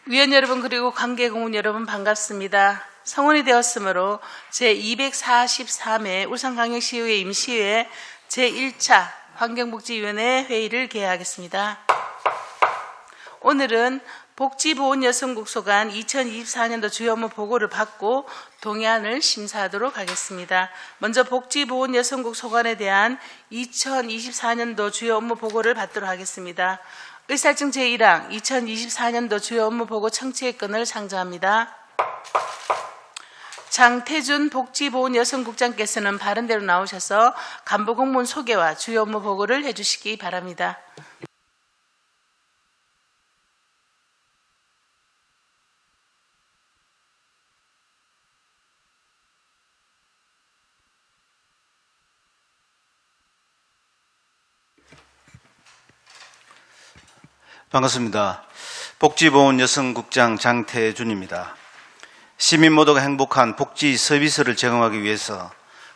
위원 여러분 그리고 관계공문 여러분 반갑습니다. 성원이 되었으므로 제243회 울산광역시의회 임시회 제1차 환경복지위원회 회의를 개회하겠습니다. 오늘은 복지보훈여성국 소관 2024년도 주요 업무 보고를 받고 동의안을 심사하도록 하겠습니다. 먼저 복지보훈여성국 소관에 대한 2024년도 주요 업무 보고를 받도록 하겠습니다. 의사증 제1항 2024년도 주요 업무 보고 청취의 건을 상정합니다. 장태준 복지보훈여성국장께서는 바른대로 나오셔서 간부공무원 소개와 주요 업무 보고를 해주시기 바랍니다. 반갑습니다. 복지보훈여성국장 장태준입니다. 시민 모두가 행복한 복지 서비스를 제공하기 위해서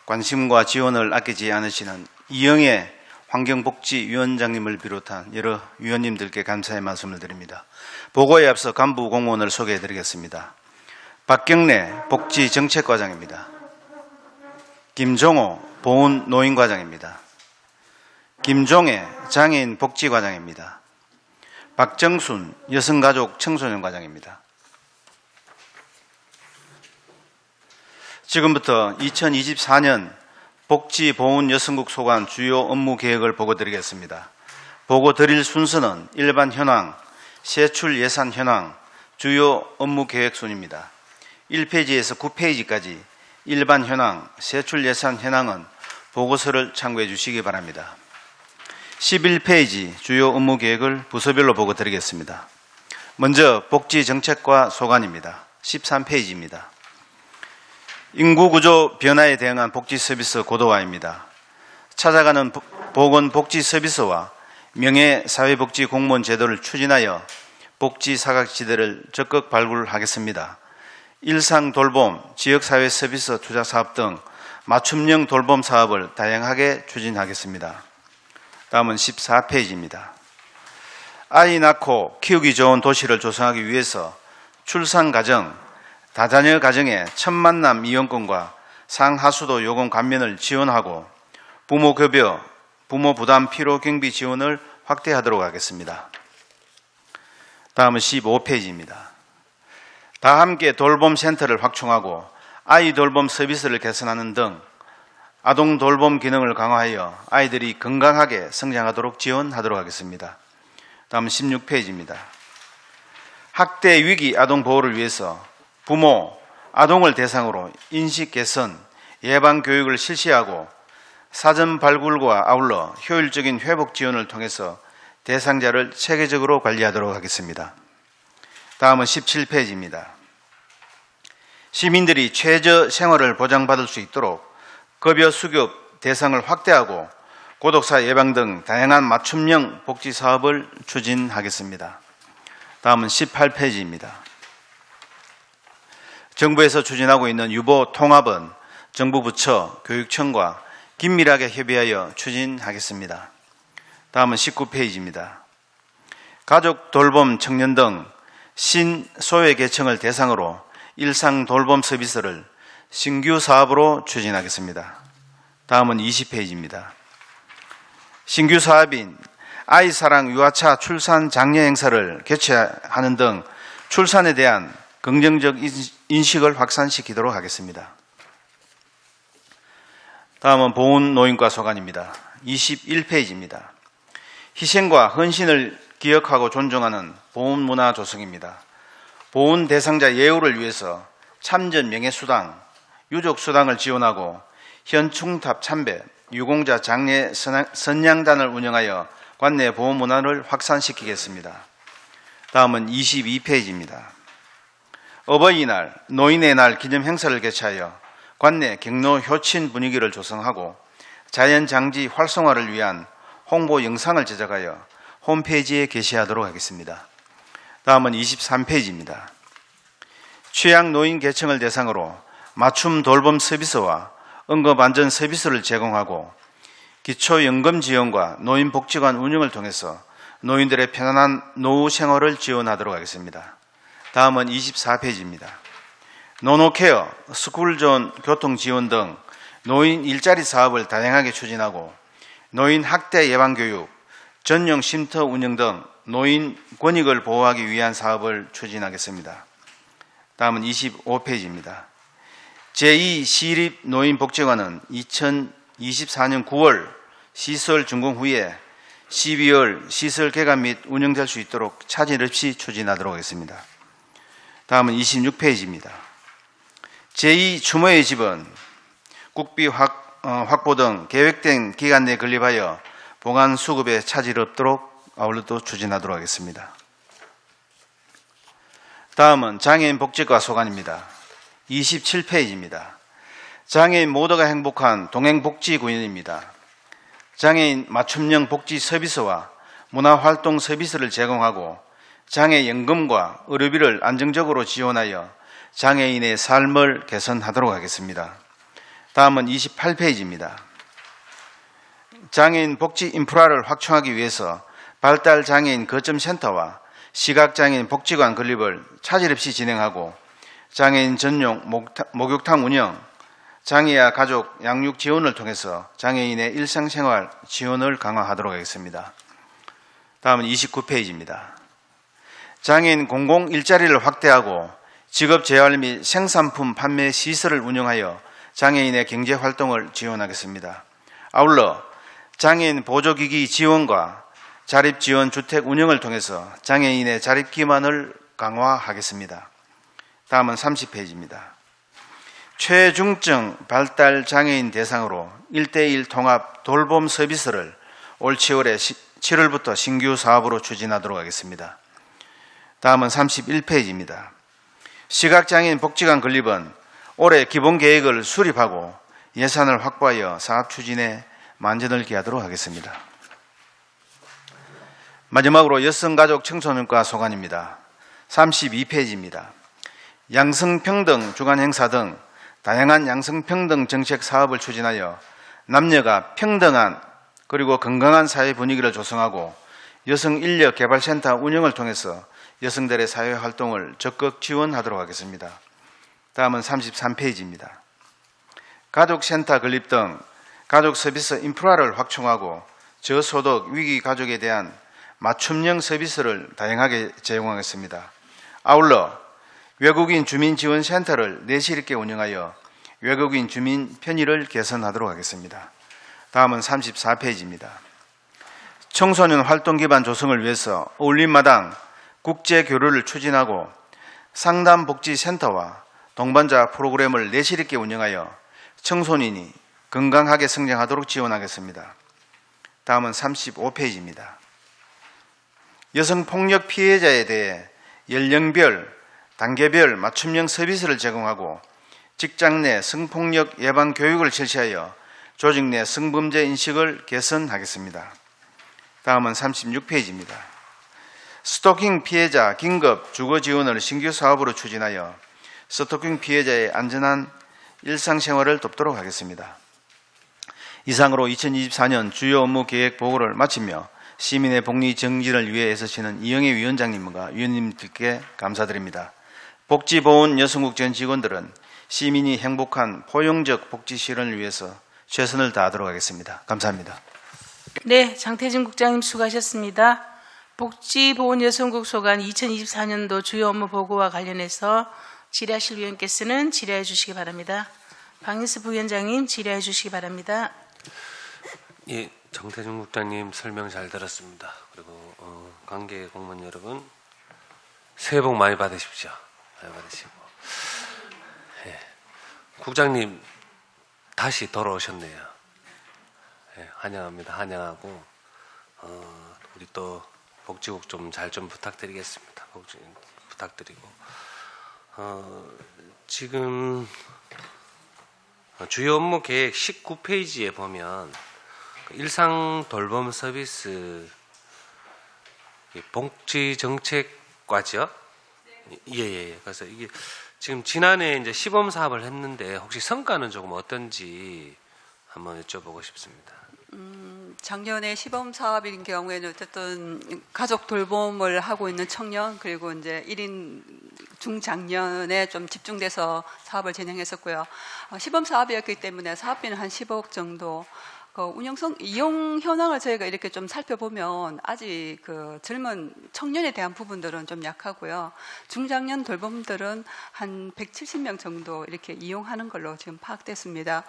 관심과 지원을 아끼지 않으시는 이영애 환경복지위원장님을 비롯한 여러 위원님들께 감사의 말씀을 드립니다. 보고에 앞서 간부 공무원을 소개해드리겠습니다. 박경래 복지정책과장입니다. 김종호 보훈노인과장입니다. 김종애 장애인 복지과장입니다. 박정순 여성가족 청소년과장입니다. 지금부터 2024년 복지보훈여성국 소관 주요 업무 계획을 보고 드리겠습니다. 보고 드릴 순서는 일반 현황, 세출 예산 현황, 주요 업무 계획 순입니다. 1페이지에서 9페이지까지 일반 현황, 세출 예산 현황은 보고서를 참고해 주시기 바랍니다. 11페이지 주요 업무 계획을 부서별로 보고 드리겠습니다. 먼저 복지정책과 소관입니다. 13페이지입니다. 인구구조 변화에 대응한 복지서비스 고도화입니다. 찾아가는 보건복지서비스와 명예사회복지공무원 제도를 추진하여 복지사각지대를 적극 발굴하겠습니다. 일상돌봄, 지역사회서비스 투자사업 등 맞춤형 돌봄 사업을 다양하게 추진하겠습니다. 다음은 14페이지입니다. 아이 낳고 키우기 좋은 도시를 조성하기 위해서 출산가정, 다자녀 가정의 첫 만남 이용권과 상하수도 요금 감면을 지원하고 부모급여, 부모부담 필요경비 지원을 확대하도록 하겠습니다. 다음은 15페이지입니다. 다함께 돌봄센터를 확충하고 아이 돌봄 서비스를 개선하는 등 아동 돌봄 기능을 강화하여 아이들이 건강하게 성장하도록 지원하도록 하겠습니다. 다음 16페이지입니다. 학대 위기 아동 보호를 위해서 부모, 아동을 대상으로 인식 개선, 예방 교육을 실시하고 사전 발굴과 아울러 효율적인 회복 지원을 통해서 대상자를 체계적으로 관리하도록 하겠습니다. 다음은 17페이지입니다. 시민들이 최저 생활을 보장받을 수 있도록 급여 수급 대상을 확대하고 고독사 예방 등 다양한 맞춤형 복지 사업을 추진하겠습니다. 다음은 18페이지입니다. 정부에서 추진하고 있는 유보 통합은 정부 부처, 교육청과 긴밀하게 협의하여 추진하겠습니다. 다음은 19페이지입니다. 가족 돌봄 청년 등 신소외 계층을 대상으로 일상 돌봄 서비스를 신규 사업으로 추진하겠습니다. 다음은 20페이지입니다. 신규 사업인 아이사랑 유아차 출산 장려 행사를 개최하는 등 출산에 대한 긍정적 인식을 확산시키도록 하겠습니다. 다음은 보훈노인과 소관입니다. 21페이지입니다. 희생과 헌신을 기억하고 존중하는 보훈문화 조성입니다. 보훈 대상자 예우를 위해서 참전 명예수당, 유족수당을 지원하고 현충탑 참배, 유공자 장례 선양단을 운영하여 관내 보훈문화를 확산시키겠습니다. 다음은 22페이지입니다. 어버이날, 노인의 날 기념 행사를 개최하여 관내 경로 효친 분위기를 조성하고 자연장지 활성화를 위한 홍보 영상을 제작하여 홈페이지에 게시하도록 하겠습니다. 다음은 23페이지입니다. 취약 노인 계층을 대상으로 맞춤 돌봄 서비스와 응급안전 서비스를 제공하고 기초연금 지원과 노인복지관 운영을 통해서 노인들의 편안한 노후 생활을 지원하도록 하겠습니다. 다음은 24페이지입니다. 노노케어, 스쿨존 교통 지원 등 노인 일자리 사업을 다양하게 추진하고 노인 학대 예방 교육, 전용 쉼터 운영 등 노인 권익을 보호하기 위한 사업을 추진하겠습니다. 다음은 25페이지입니다. 제2시립노인복지관은 2024년 9월 시설 준공 후에 12월 시설 개관 및 운영될 수 있도록 차질 없이 추진하도록 하겠습니다. 다음은 26페이지입니다. 제2추모의 집은 국비 확보 등 계획된 기간 내에 건립하여 보관 수급에 차질 없도록 아울러 추진하도록 하겠습니다. 다음은 장애인 복지과 소관입니다. 27페이지입니다. 장애인 모두가 행복한 동행복지구역입니다. 장애인 맞춤형 복지 서비스와 문화활동 서비스를 제공하고 장애연금과 의료비를 안정적으로 지원하여 장애인의 삶을 개선하도록 하겠습니다. 다음은 28페이지입니다. 장애인 복지 인프라를 확충하기 위해서 발달장애인 거점센터와 시각장애인 복지관 건립을 차질 없이 진행하고 장애인 전용 목욕탕 운영, 장애아 가족 양육 지원을 통해서 장애인의 일상생활 지원을 강화하도록 하겠습니다. 다음은 29페이지입니다. 장애인 공공 일자리를 확대하고 직업 재활 및 생산품 판매 시설을 운영하여 장애인의 경제 활동을 지원하겠습니다. 아울러 장애인 보조기기 지원과 자립지원 주택 운영을 통해서 장애인의 자립 기반을 강화하겠습니다. 다음은 30페이지입니다. 최중증 발달 장애인 대상으로 1:1 통합 돌봄 서비스를 올 7월부터 신규 사업으로 추진하도록 하겠습니다. 다음은 31페이지입니다. 시각장애인 복지관 건립은 올해 기본계획을 수립하고 예산을 확보하여 사업 추진에 만전을 기하도록 하겠습니다. 마지막으로 여성가족 청소년과 소관입니다. 32페이지입니다. 양성평등 주간 행사 등 다양한 양성평등 정책 사업을 추진하여 남녀가 평등한 그리고 건강한 사회 분위기를 조성하고 여성인력개발센터 운영을 통해서 여성들의 사회활동을 적극 지원하도록 하겠습니다. 다음은 33페이지입니다. 가족센터 건립 등 가족 서비스 인프라를 확충하고 저소득 위기 가족에 대한 맞춤형 서비스를 다양하게 제공하겠습니다. 아울러 외국인 주민지원센터를 내실 있게 운영하여 외국인 주민 편의를 개선하도록 하겠습니다. 다음은 34페이지입니다. 청소년 활동 기반 조성을 위해서 어울림마당 국제교류를 추진하고 상담복지센터와 동반자 프로그램을 내실 있게 운영하여 청소년이 건강하게 성장하도록 지원하겠습니다. 다음은 35페이지입니다. 여성폭력 피해자에 대해 연령별, 단계별 맞춤형 서비스를 제공하고 직장 내 성폭력 예방 교육을 실시하여 조직 내 성범죄 인식을 개선하겠습니다. 다음은 36페이지입니다. 스토킹 피해자 긴급 주거 지원을 신규 사업으로 추진하여 스토킹 피해자의 안전한 일상생활을 돕도록 하겠습니다. 이상으로 2024년 주요 업무 계획 보고를 마치며 시민의 복리 정진을 위해 애쓰시는 이영애 위원장님과 위원님들께 감사드립니다. 복지보훈 여성국 전 직원들은 시민이 행복한 포용적 복지 실현을 위해서 최선을 다하도록 하겠습니다. 감사합니다. 네, 장태진 국장님 수고하셨습니다. 복지보훈여성국 소관 2024년도 주요 업무 보고와 관련해서 질의하실 위원께서는 질의해 주시기 바랍니다. 박인수 부위원장님 질의해 주시기 바랍니다. 예, 장태준 국장님 설명 잘 들었습니다. 그리고 관계 공무원 여러분 새해 복 많이 받으십시오. 많이 받으시고. 예, 국장님 다시 돌아오셨네요. 예, 환영합니다. 환영하고 우리 또 복지국 좀 잘 좀 부탁드리겠습니다. 복지 부탁드리고 지금 주요 업무 계획 19페이지에 보면 일상 돌봄 서비스 복지 정책과죠. 예. 그래서 이게 지금 지난해 이제 시범 사업을 했는데 혹시 성과는 조금 어떤지 한번 여쭤보고 싶습니다. 작년에 시범 사업인 경우에는 어쨌든 가족 돌봄을 하고 있는 청년 그리고 이제 1인 중장년에 좀 집중돼서 사업을 진행했었고요. 시범 사업이었기 때문에 사업비는 한 15억 정도. 이용 현황을 저희가 이렇게 좀 살펴보면 아직 그 젊은 청년에 대한 부분들은 좀 약하고요. 중장년 돌봄들은 한 170명 정도 이렇게 이용하는 걸로 지금 파악됐습니다.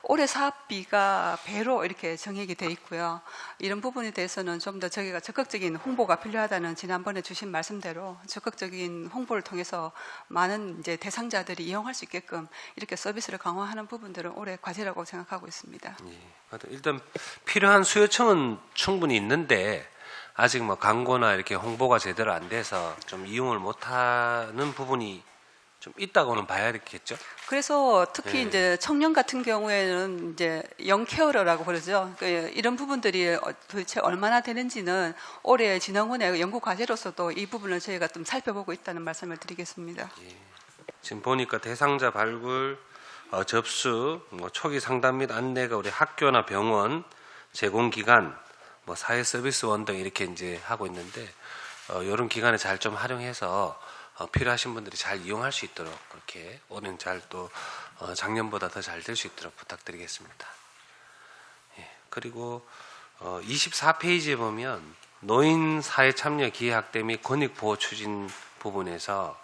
올해 사업비가 배로 이렇게 정액이 돼 있고요. 이런 부분에 대해서는 좀 더 저희가 적극적인 홍보가 필요하다는 지난번에 주신 말씀대로 적극적인 홍보를 통해서 많은 이제 대상자들이 이용할 수 있게끔 이렇게 서비스를 강화하는 부분들은 올해 과제라고 생각하고 있습니다. 예. 일단 필요한 수요층은 충분히 있는데 아직 뭐 광고나 이렇게 홍보가 제대로 안 돼서 좀 이용을 못하는 부분이 좀 있다고는 봐야겠죠. 그래서 특히 이제 청년 같은 경우에는 이제 영케어러라고 그러죠. 이런 부분들이 도대체 얼마나 되는지는 올해 진흥원의 연구 과제로서도 이 부분을 저희가 좀 살펴보고 있다는 말씀을 드리겠습니다. 지금 보니까 대상자 발굴, 접수, 뭐 초기 상담 및 안내가 우리 학교나 병원, 제공기관, 뭐 사회서비스원 등 이렇게 이제 하고 있는데 이런 기관에 잘 좀 활용해서 필요하신 분들이 잘 이용할 수 있도록 그렇게 올해는 잘 또 작년보다 더 잘 될 수 있도록 부탁드리겠습니다. 예, 그리고 24페이지에 보면 노인 사회 참여 기회 확대 및 권익 보호 추진 부분에서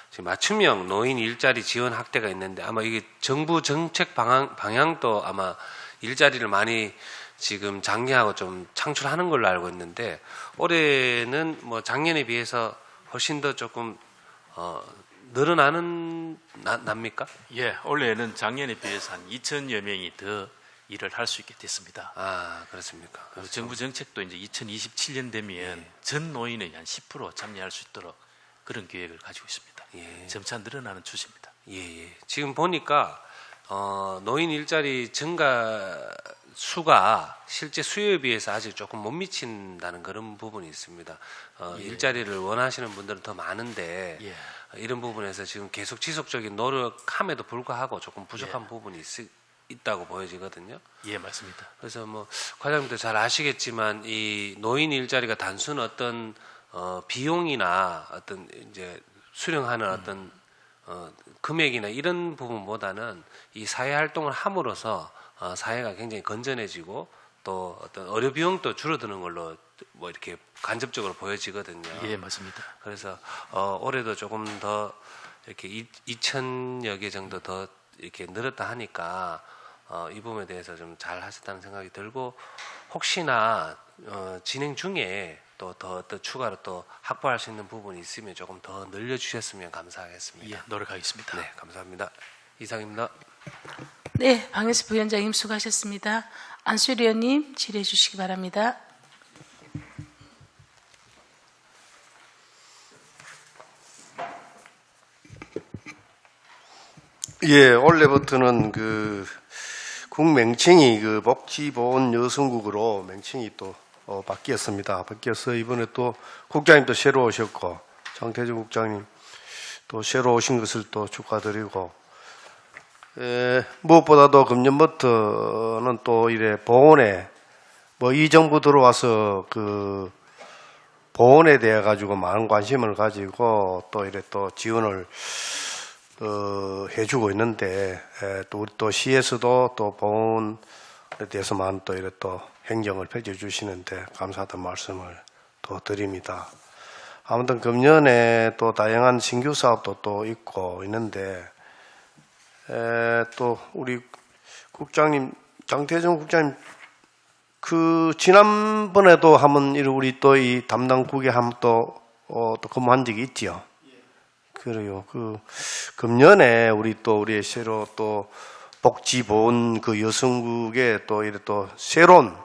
지금 맞춤형 노인 일자리 지원 확대가 있는데 아마 이게 정부 정책 방향도 아마 일자리를 많이 지금 장려하고 좀 창출하는 걸로 알고 있는데 올해는 뭐 작년에 비해서 훨씬 더 조금 늘어나는 납니까? 예, 올해는 작년에 비해서 한 2천여 명이 더 일을 할 수 있게 됐습니다. 아, 그렇습니까? 그리고 정부 정책도 이제 2027년 되면 전 노인의 한 10% 참여할 수 있도록 그런 계획을 가지고 있습니다. 예. 점차 늘어나는 추세입니다. 예. 지금 보니까 노인 일자리 증가 수가 실제 수요에 비해서 아직 조금 못 미친다는 그런 부분이 있습니다. 일자리를 원하시는 분들은 더 많은데 예. 이런 부분에서 지금 계속 지속적인 노력함에도 불구하고 조금 부족한 부분이 있다고 보여지거든요. 예, 맞습니다. 그래서 뭐 과장님도 잘 아시겠지만 이 노인 일자리가 단순 어떤 비용이나 어떤 이제 수령하는 어떤 금액이나 이런 부분보다는 이 사회 활동을 함으로써 사회가 굉장히 건전해지고 또 어떤 의료 비용도 줄어드는 걸로 뭐 이렇게 간접적으로 보여지거든요. 예, 맞습니다. 그래서 올해도 조금 더 이렇게 2천여 개 정도 더 이렇게 늘었다 하니까 이 부분에 대해서 좀 잘 하셨다는 생각이 들고 혹시나 진행 중에 또 더 추가로 또 확보할 수 있는 부분이 있으면 조금 더 늘려주셨으면 감사하겠습니다. 예, 노력하겠습니다. 네, 감사합니다. 이상입니다. 네, 방혜수 부위원장님 수고하셨습니다. 안수일 의원님 질의해 주시기 바랍니다. 예, 올해부터는 국 맹칭이 복지보건 여성국으로 맹칭이 또 바뀌었습니다. 바뀌어서 이번에 또 국장님도 새로 오셨고 장태준 국장님 또 새로 오신 것을 또 축하드리고 무엇보다도 금년부터는 또 이래 보건에 이 정부 들어와서 보건에 대해 가지고 많은 관심을 가지고 또 이래 또 지원을 해주고 있는데 또 우리 또 시에서도 또 보건에 대해서만 또 이래 또 행정을 펼쳐주시는데 감사하다는 말씀을 또 드립니다. 아무튼 금년에 또 다양한 신규 사업도 또 있고 있는데 또 우리 국장님 장태정 국장님 지난번에도 한번 우리 또 이 담당국에 한번 또 근무한 적이 있지요. 그래요. 금년에 우리 새로 또 복지보건 여성국에 또 이래 또 새로운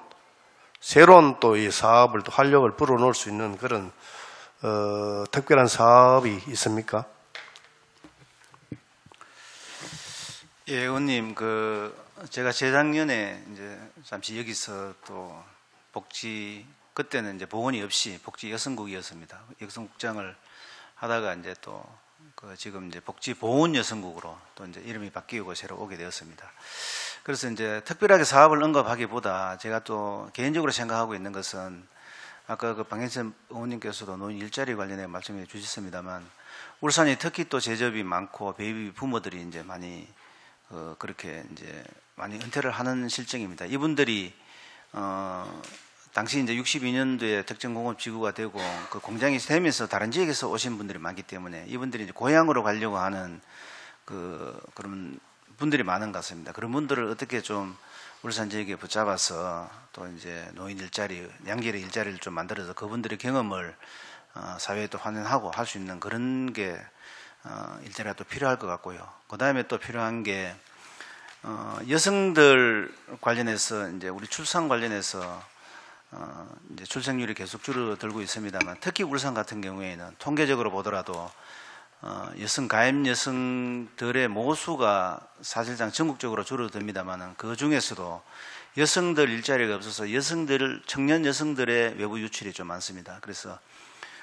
또 이 사업을 또 활력을 불어넣을 수 있는 그런 특별한 사업이 있습니까? 예, 의원님, 제가 재작년에 이제 잠시 여기서 또 그때는 이제 보건이 없이 복지 여성국이었습니다. 여성국장을 하다가 이제 또 지금 이제 복지보건 여성국으로 또 이제 이름이 바뀌고 새로 오게 되었습니다. 그래서 이제 특별하게 사업을 언급하기보다 제가 또 개인적으로 생각하고 있는 것은 아까 방혜선 의원님께서도 노인 일자리 관련해 말씀해 주셨습니다만 울산이 특히 또 제접이 많고 베이비 부모들이 이제 많이 그렇게 이제 많이 은퇴를 하는 실정입니다. 이분들이 당시 이제 62년도에 특정공업지구가 되고 그 공장이 되면서 다른 지역에서 오신 분들이 많기 때문에 이분들이 이제 고향으로 가려고 하는 그런 분들이 많은 것 같습니다. 그런 분들을 어떻게 좀 울산 지역에 붙잡아서 또 이제 노인 일자리, 양질의 일자리를 좀 만들어서 그분들의 경험을 사회에 또 환원하고 할 수 있는 그런 게 일자리가 또 필요할 것 같고요. 그 다음에 또 필요한 게 여성들 관련해서 이제 우리 출산 관련해서 이제 출생률이 계속 줄어들고 있습니다만 특히 울산 같은 경우에는 통계적으로 보더라도 가임 여성들의 모수가 사실상 전국적으로 줄어듭니다만은 그 중에서도 여성들 일자리가 없어서 청년 여성들의 외부 유출이 좀 많습니다. 그래서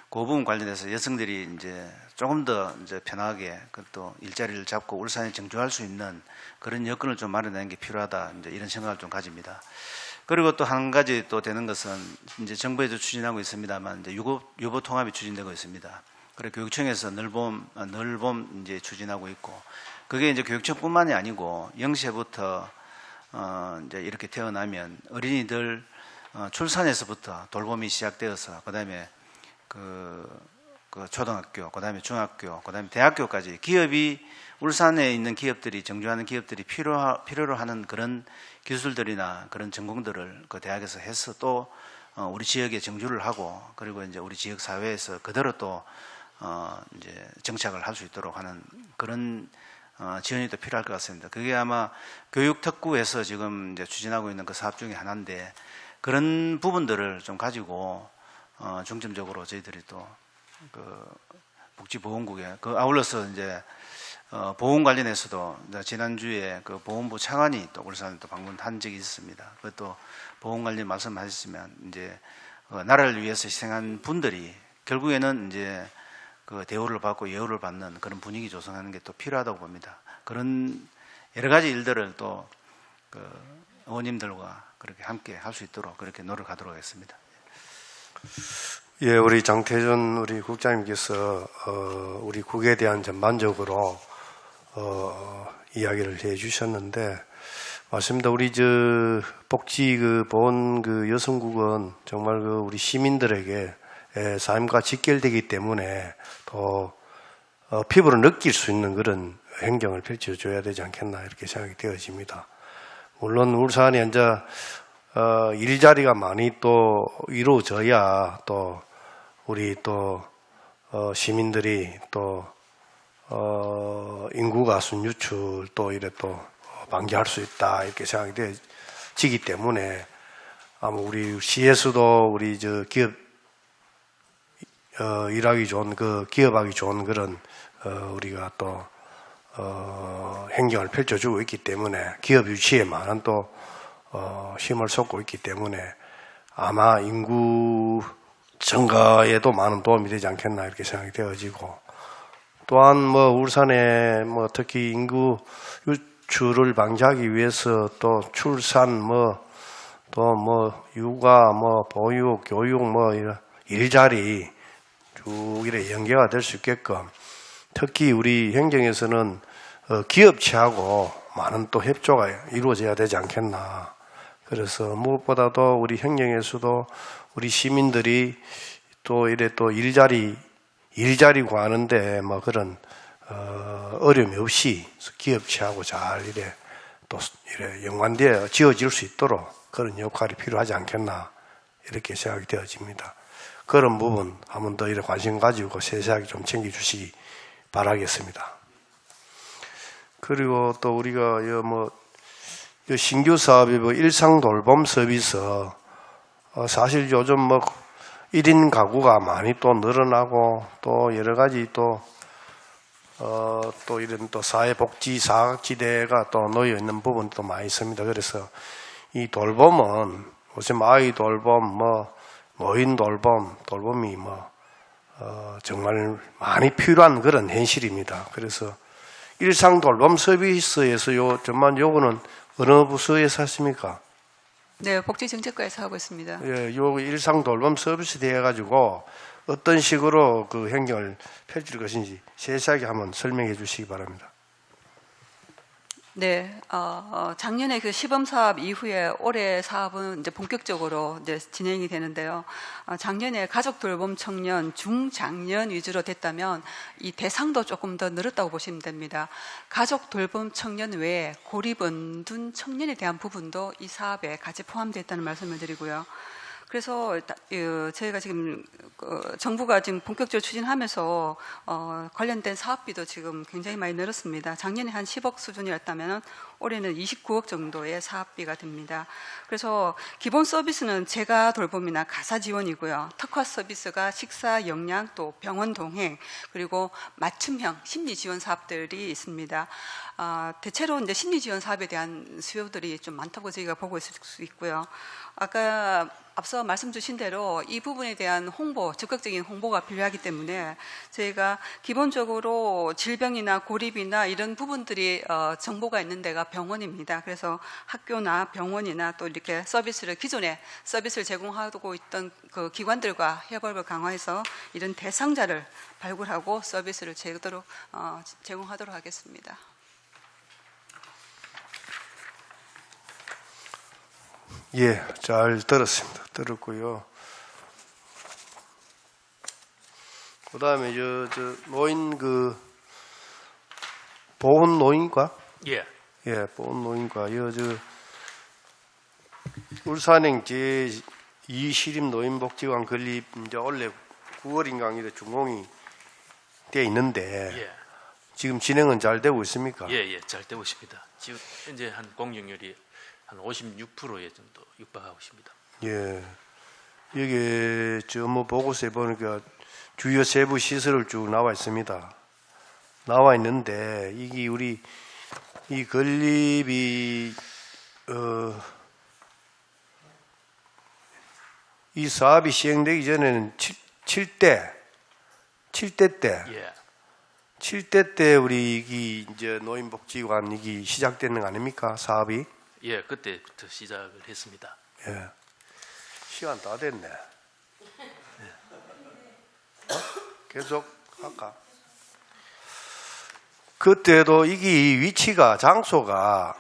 그 부분 관련해서 여성들이 이제 조금 더 이제 편하게 또 일자리를 잡고 울산에 정주할 수 있는 그런 여건을 좀 마련하는 게 필요하다. 이제 이런 생각을 좀 가집니다. 그리고 또 한 가지 또 되는 것은 이제 정부에도 추진하고 있습니다만 이제 유보 통합이 추진되고 있습니다. 그리고 교육청에서 널봄 이제 추진하고 있고 그게 이제 교육청뿐만이 아니고 0세부터 이제 이렇게 태어나면 어린이들 출산에서부터 돌봄이 시작되어서 그다음에 그 초등학교, 그다음에 중학교, 그다음에 대학교까지 기업이 울산에 있는 기업들이 정주하는 기업들이 필요로 하는 그런 기술들이나 그런 전공들을 그 대학에서 해서 또 우리 지역에 정주를 하고 그리고 이제 우리 지역 사회에서 그대로 또 이제 정착을 할 수 있도록 하는 그런 지원이 또 필요할 것 같습니다. 그게 아마 교육특구에서 지금 이제 추진하고 있는 그 사업 중에 하나인데 그런 부분들을 좀 가지고 중점적으로 저희들이 또 그 복지보건국에 아울러서 이제 보험 관련해서도 지난주에 그 보험부 차관이 또 울산에 또 방문한 적이 있었습니다. 그것도 보험 관련 말씀하셨으면 이제 나라를 위해서 희생한 분들이 결국에는 이제 그 대우를 받고 예우를 받는 그런 분위기 조성하는 게 또 필요하다고 봅니다. 그런 여러 가지 일들을 또 그 의원님들과 그렇게 함께 할 수 있도록 그렇게 노력하도록 하겠습니다. 예, 우리 장태준 우리 국장님께서 우리 국에 대한 전반적으로 이야기를 해주셨는데 맞습니다. 우리 복지 보건 여성국은 정말 우리 시민들에게 삶과 직결되기 때문에 더 피부로 느낄 수 있는 그런 행정을 펼쳐줘야 되지 않겠나 이렇게 생각이 되어집니다. 물론 울산이 이제 일자리가 많이 또 이루어져야 또 우리 또 시민들이 또 인구가 순유출 또 이래 또 방지할 수 있다 이렇게 생각이 되어지기 때문에 아마 우리 시에서도 우리 기업 일하기 좋은 기업하기 좋은 그런 우리가 또 행정을 펼쳐주고 있기 때문에 기업 유치에 많은 또 힘을 쏟고 있기 때문에 아마 인구 증가에도 많은 도움이 되지 않겠나 이렇게 생각이 되어지고 또한 울산에 특히 인구 유출을 방지하기 위해서 또 출산 육아 보육 교육 이런 일자리 쭉 이렇게 연계가 될 수 있게끔 특히 우리 행정에서는 기업체하고 많은 또 협조가 이루어져야 되지 않겠나. 그래서 무엇보다도 우리 행정에서도 우리 시민들이 또 이래 또 일자리 구하는데 그런 어려움이 없이 기업체하고 잘 이래 또 이래 연관되어 지어질 수 있도록 그런 역할이 필요하지 않겠나 이렇게 생각이 되어집니다. 그런 부분 한번 더 이래 관심 가지고 세세하게 좀 챙겨주시기 바라겠습니다. 그리고 또 우리가 신규 사업이 일상 돌봄 서비스 사실 요즘 1인 가구가 많이 또 늘어나고 또 여러 가지 또 이런 또 사회복지 사각지대가 또 놓여 있는 부분도 많이 있습니다. 그래서 이 돌봄은 요즘 아이 돌봄 노인 돌봄이 정말 많이 필요한 그런 현실입니다. 그래서 일상 돌봄 서비스에서 요거는 어느 부서에서 하십니까? 네, 복지정책과에서 하고 있습니다. 예, 요 일상 돌봄 서비스 대해 가지고 어떤 식으로 그 행정을 펼칠 것인지 세세하게 한번 설명해 주시기 바랍니다. 네, 작년에 그 시범 사업 이후에 올해 사업은 이제 본격적으로 이제 진행이 되는데요. 작년에 가족 돌봄 청년, 중장년 위주로 됐다면 이 대상도 조금 더 늘었다고 보시면 됩니다. 가족 돌봄 청년 외에 고립 은둔 청년에 대한 부분도 이 사업에 같이 포함되어 있다는 말씀을 드리고요. 그래서 저희가 지금 정부가 지금 본격적으로 추진하면서 관련된 사업비도 지금 굉장히 많이 늘었습니다. 작년에 한 10억 수준이었다면 올해는 29억 정도의 사업비가 됩니다. 그래서 기본 서비스는 재가 돌봄이나 가사 지원이고요. 특화 서비스가 식사, 영양, 또 병원 동행, 그리고 맞춤형 심리 지원 사업들이 있습니다. 대체로 이제 심리 지원 사업에 대한 수요들이 좀 많다고 저희가 보고 있을 수 있고요. 아까 앞서 말씀 주신 대로 이 부분에 대한 홍보, 적극적인 홍보가 필요하기 때문에 저희가 기본적으로 질병이나 고립이나 이런 부분들이 정보가 있는 데가 병원입니다. 그래서 학교나 병원이나 또 이렇게 기존에 서비스를 제공하고 있던 그 기관들과 협업을 강화해서 이런 대상자를 발굴하고 서비스를 제대로 제공하도록 하겠습니다. 예, 잘 들었습니다. 들었고요. 그다음에 저 노인 보훈 노인과 예. 예, 보훈 노인과 울산행 제2 시립 노인복지관 건립 이제 원래 9월인가 이래 준공이 돼 있는데 예. 지금 진행은 잘 되고 있습니까? 예, 잘 되고 있습니다. 지금 현재 한 공용률이 한 56% 정도 육박하고 있습니다. 예. 여기 보고서에 보니까 주요 세부 시설을 쭉 나와 있습니다. 나와 있는데 이게 우리 이 건립이 이 사업이 시행되기 전에는 7대 때 예. 7대 때 우리 이제 노인복지관 이게 시작되는 거 아닙니까? 사업이? 예, 그때부터 시작을 했습니다. 예. 시간 다 됐네. 계속 할까? 그때도 이게 위치가 장소가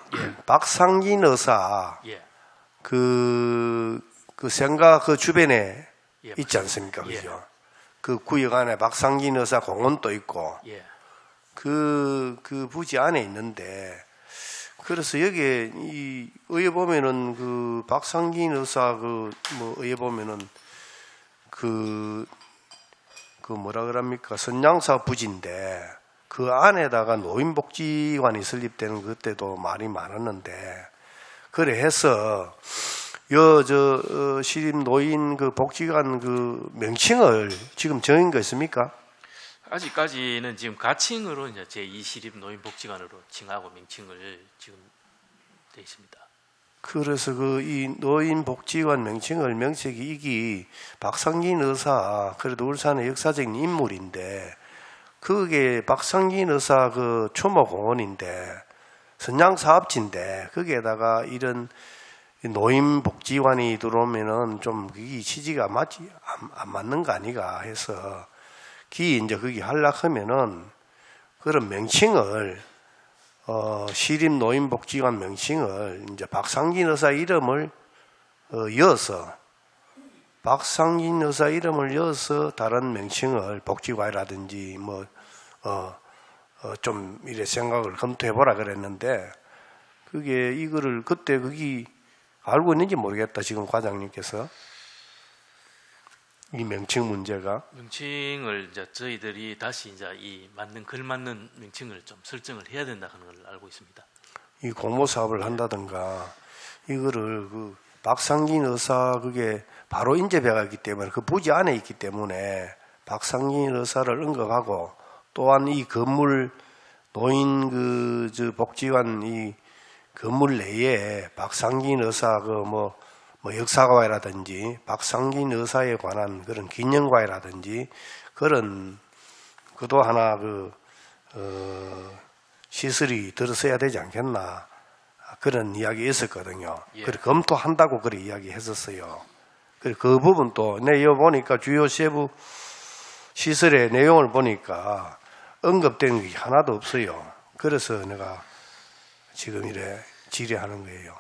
박상진 의사 예. 그 생가 그 주변에 예, 있지 않습니까? 예. 그죠? 그 구역 안에 박상진 의사 공원도 있고 예. 그 부지 안에 있는데 그래서 여기에 이 의회 보면은 그 박상진 의사 의회 보면은 그 뭐라 그럽니까? 선양사 부지인데 그 안에다가 노인복지관이 설립되는 그때도 말이 많았는데 그래 해서 시립 노인 그 복지관 그 명칭을 지금 정한 거 있습니까? 아직까지는 지금 가칭으로 이제 제2시립 노인복지관으로 칭하고 명칭을 지금 돼 있습니다. 그래서 이 노인복지관 명칭이 이게 박상진 의사 그래도 울산의 역사적인 인물인데 그게 박상진 의사 그 추모공원인데 선양사업지인데 거기에다가 이런 노인복지관이 들어오면은 좀 이 취지가 안 맞는 거 아니가 해서 이제 거기 하려면은 그런 명칭을 시립 노인복지관 명칭을 이제 박상진 의사 이름을 이어서 다른 명칭을 복지관이라든지 좀 이래 생각을 검토해보라 그랬는데 그게 이거를 그때 거기 알고 있는지 모르겠다 지금 과장님께서 이 명칭 문제가 명칭을 이제 저희들이 다시 이제 이 걸맞는 명칭을 좀 설정을 해야 된다는 걸 알고 있습니다. 이 공모 사업을 한다든가 이거를 박상진 의사 그게 바로 인접해가 있기 때문에 그 부지 안에 있기 때문에 박상진 의사를 언급하고 또한 이 건물 노인 복지관 이 건물 내에 박상진 의사 역사과라든지 박상진 의사에 관한 그런 기념과라든지 그런 그도 하나 시설이 들어서야 되지 않겠나 그런 이야기 있었거든요. 예. 그래 검토한다고 그래 이야기했었어요. 그래 그 부분도 내여 보니까 주요 세부 시설의 내용을 보니까 언급된 게 하나도 없어요. 그래서 내가 지금 이래 질의하는 거예요.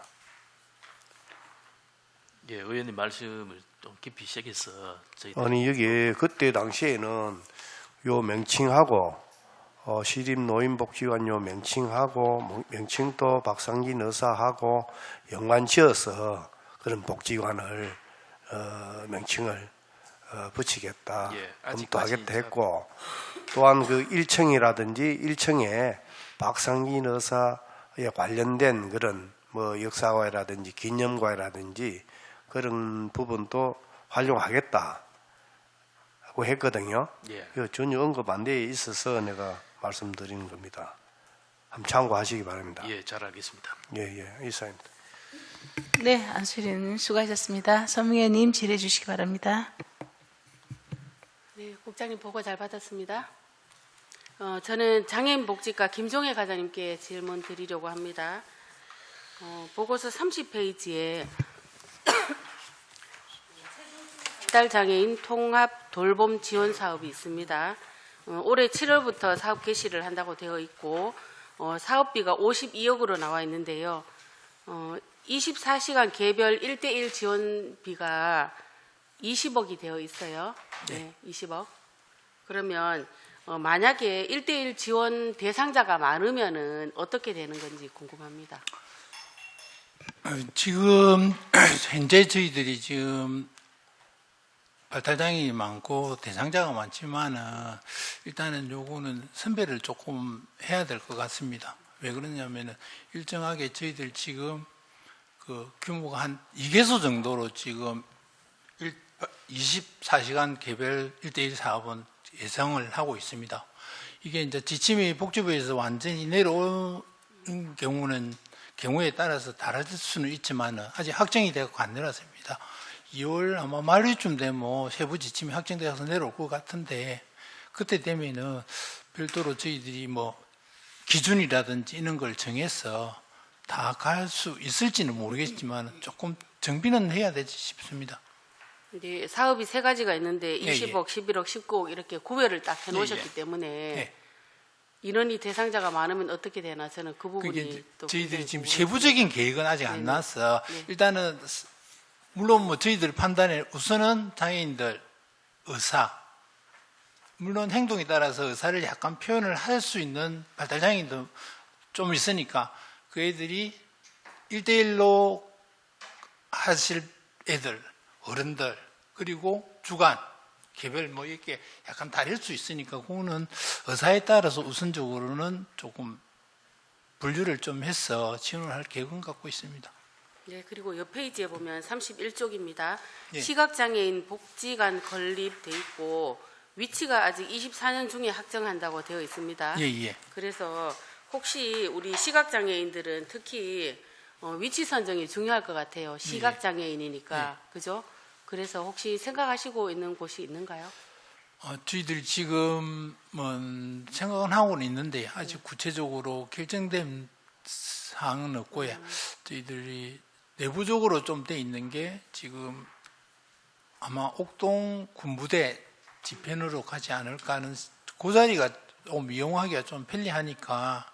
예, 의원님 말씀을 좀 깊이 새겨서 저희 아니 여기 그때 당시에는 요 명칭하고 시립노인복지관 요 명칭하고 명칭도 박상진 의사하고 연관지어서 그런 복지관을 명칭을 붙이겠다 예, 검토하겠다 아직까지 했고 또한 그 1층이라든지 1층에 박상진 의사에 관련된 그런 뭐 역사과라든지 기념과라든지 그런 부분도 활용하겠다 하고 했거든요. 예. 그 전혀 언급 안 돼 있어서 내가 말씀드리는 겁니다. 한번 참고하시기 바랍니다. 예, 잘 알겠습니다. 예, 이사입니다. 네, 안수리님 수고하셨습니다. 서명혜님 질의해 주시기 바랍니다. 네, 국장님 보고 잘 받았습니다. 저는 장애인복지과 김종혜 과장님께 질문 드리려고 합니다. 보고서 30페이지에 발달장애인 통합 돌봄 지원 사업이 있습니다. 올해 7월부터 사업 개시를 한다고 되어 있고 사업비가 52억으로 나와 있는데요. 24시간 개별 1대1 지원비가 20억이 되어 있어요. 네, 20억. 그러면 만약에 1대1 지원 대상자가 많으면은 어떻게 되는 건지 궁금합니다. 지금 현재 저희들이 지금 발달장애인이 많고 대상자가 많지만은 일단은 요거는 선별을 조금 해야 될 것 같습니다. 왜 그러냐면은 일정하게 저희들 지금 그 규모가 한 2개소 정도로 지금 24시간 개별 1대1 사업은 예상을 하고 있습니다. 이게 이제 지침이 복지부에서 완전히 내려오는 경우에 따라서 달라질 수는 있지만 아직 확정이 되고 안 내려왔습니다. 2월 아마 말일쯤 되면 세부 지침이 확정되어서 내려올 것 같은데 그때 되면은 별도로 저희들이 뭐 기준이라든지 이런 걸 정해서 다 갈 수 있을지는 모르겠지만 조금 정비는 해야 되지 싶습니다. 이제 사업이 세 가지가 있는데 예, 20억, 11억, 19억 이렇게 구별을 딱 해놓으셨기 예, 예. 때문에 예. 인원이 대상자가 많으면 어떻게 되나 저는 그 그게 부분이 이제 또 저희들이 굉장히 지금 궁금해요. 세부적인 계획은 아직 안 네네. 나왔어. 네. 일단은 물론 뭐 저희들 판단에 우선은 장애인들 의사, 물론 행동에 따라서 의사를 약간 표현을 할 수 있는 발달장애인도 좀 있으니까 그 애들이 1대1로 하실 애들, 어른들, 그리고 주간, 개별 뭐 이렇게 약간 다를 수 있으니까 그거는 의사에 따라서 우선적으로는 조금 분류를 좀 해서 지원을 할 계획은 갖고 있습니다. 네, 그리고 옆 페이지에 보면 31쪽입니다. 예. 시각장애인 복지관 건립돼 있고 위치가 아직 24년 중에 확정한다고 되어 있습니다. 예. 그래서 혹시 우리 시각장애인들은 특히 위치 선정이 중요할 것 같아요. 시각장애인이니까. 그죠? 그래서 혹시 생각하시고 있는 곳이 있는가요? 저희들이 지금은 생각은 하고는 있는데 아직 구체적으로 결정된 사항은 없고요. 저희들이 내부적으로 좀 돼 있는 게 지금 아마 옥동 군부대 집현으로 가지 않을까 하는 그 자리가 좀 이용하기가 좀 편리하니까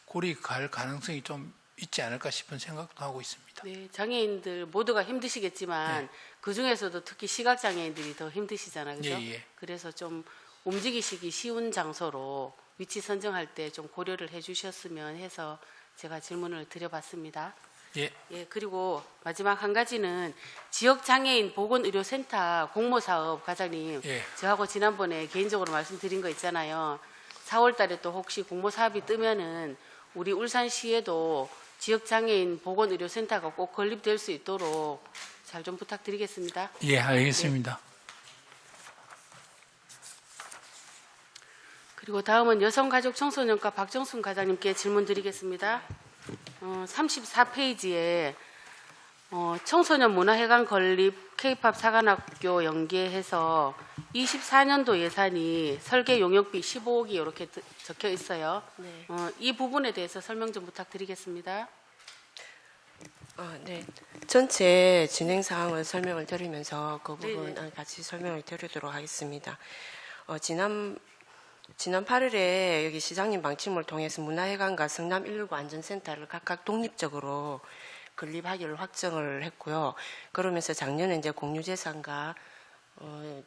고리 갈 가능성이 좀 있지 않을까 싶은 생각도 하고 있습니다. 네, 장애인들 모두가 힘드시겠지만 그 중에서도 특히 시각장애인들이 더 힘드시잖아요. 그죠? 예. 그래서 좀 움직이시기 쉬운 장소로 위치 선정할 때 좀 고려를 해 주셨으면 해서 제가 질문을 드려봤습니다. 예. 예, 그리고 마지막 한 가지는 지역장애인 보건의료센터 공모사업 과장님, 예. 저하고 지난번에 개인적으로 말씀드린 거 있잖아요. 4월 달에 또 혹시 공모사업이 뜨면은 우리 울산시에도 지역장애인 보건의료센터가 꼭 건립될 수 있도록 잘 좀 부탁드리겠습니다. 예, 알겠습니다. 그리고 다음은 여성가족청소년과 박정순 과장님께 질문 드리겠습니다. 34페이지에 청소년 문화회관 건립 K-팝 사관학교 연계해서 24년도 예산이 설계 용역비 15억이 이렇게 적혀 있어요. 이 부분에 대해서 설명 좀 부탁드리겠습니다. 네. 전체 진행 사항을 설명을 드리면서 그 부분 네네. 같이 설명을 드리도록 하겠습니다. 지난 8일에 여기 시장님 방침을 통해서 문화회관과 성남 119 안전센터를 각각 독립적으로 건립하기를 확정을 했고요. 그러면서 작년에 이제 공유재산과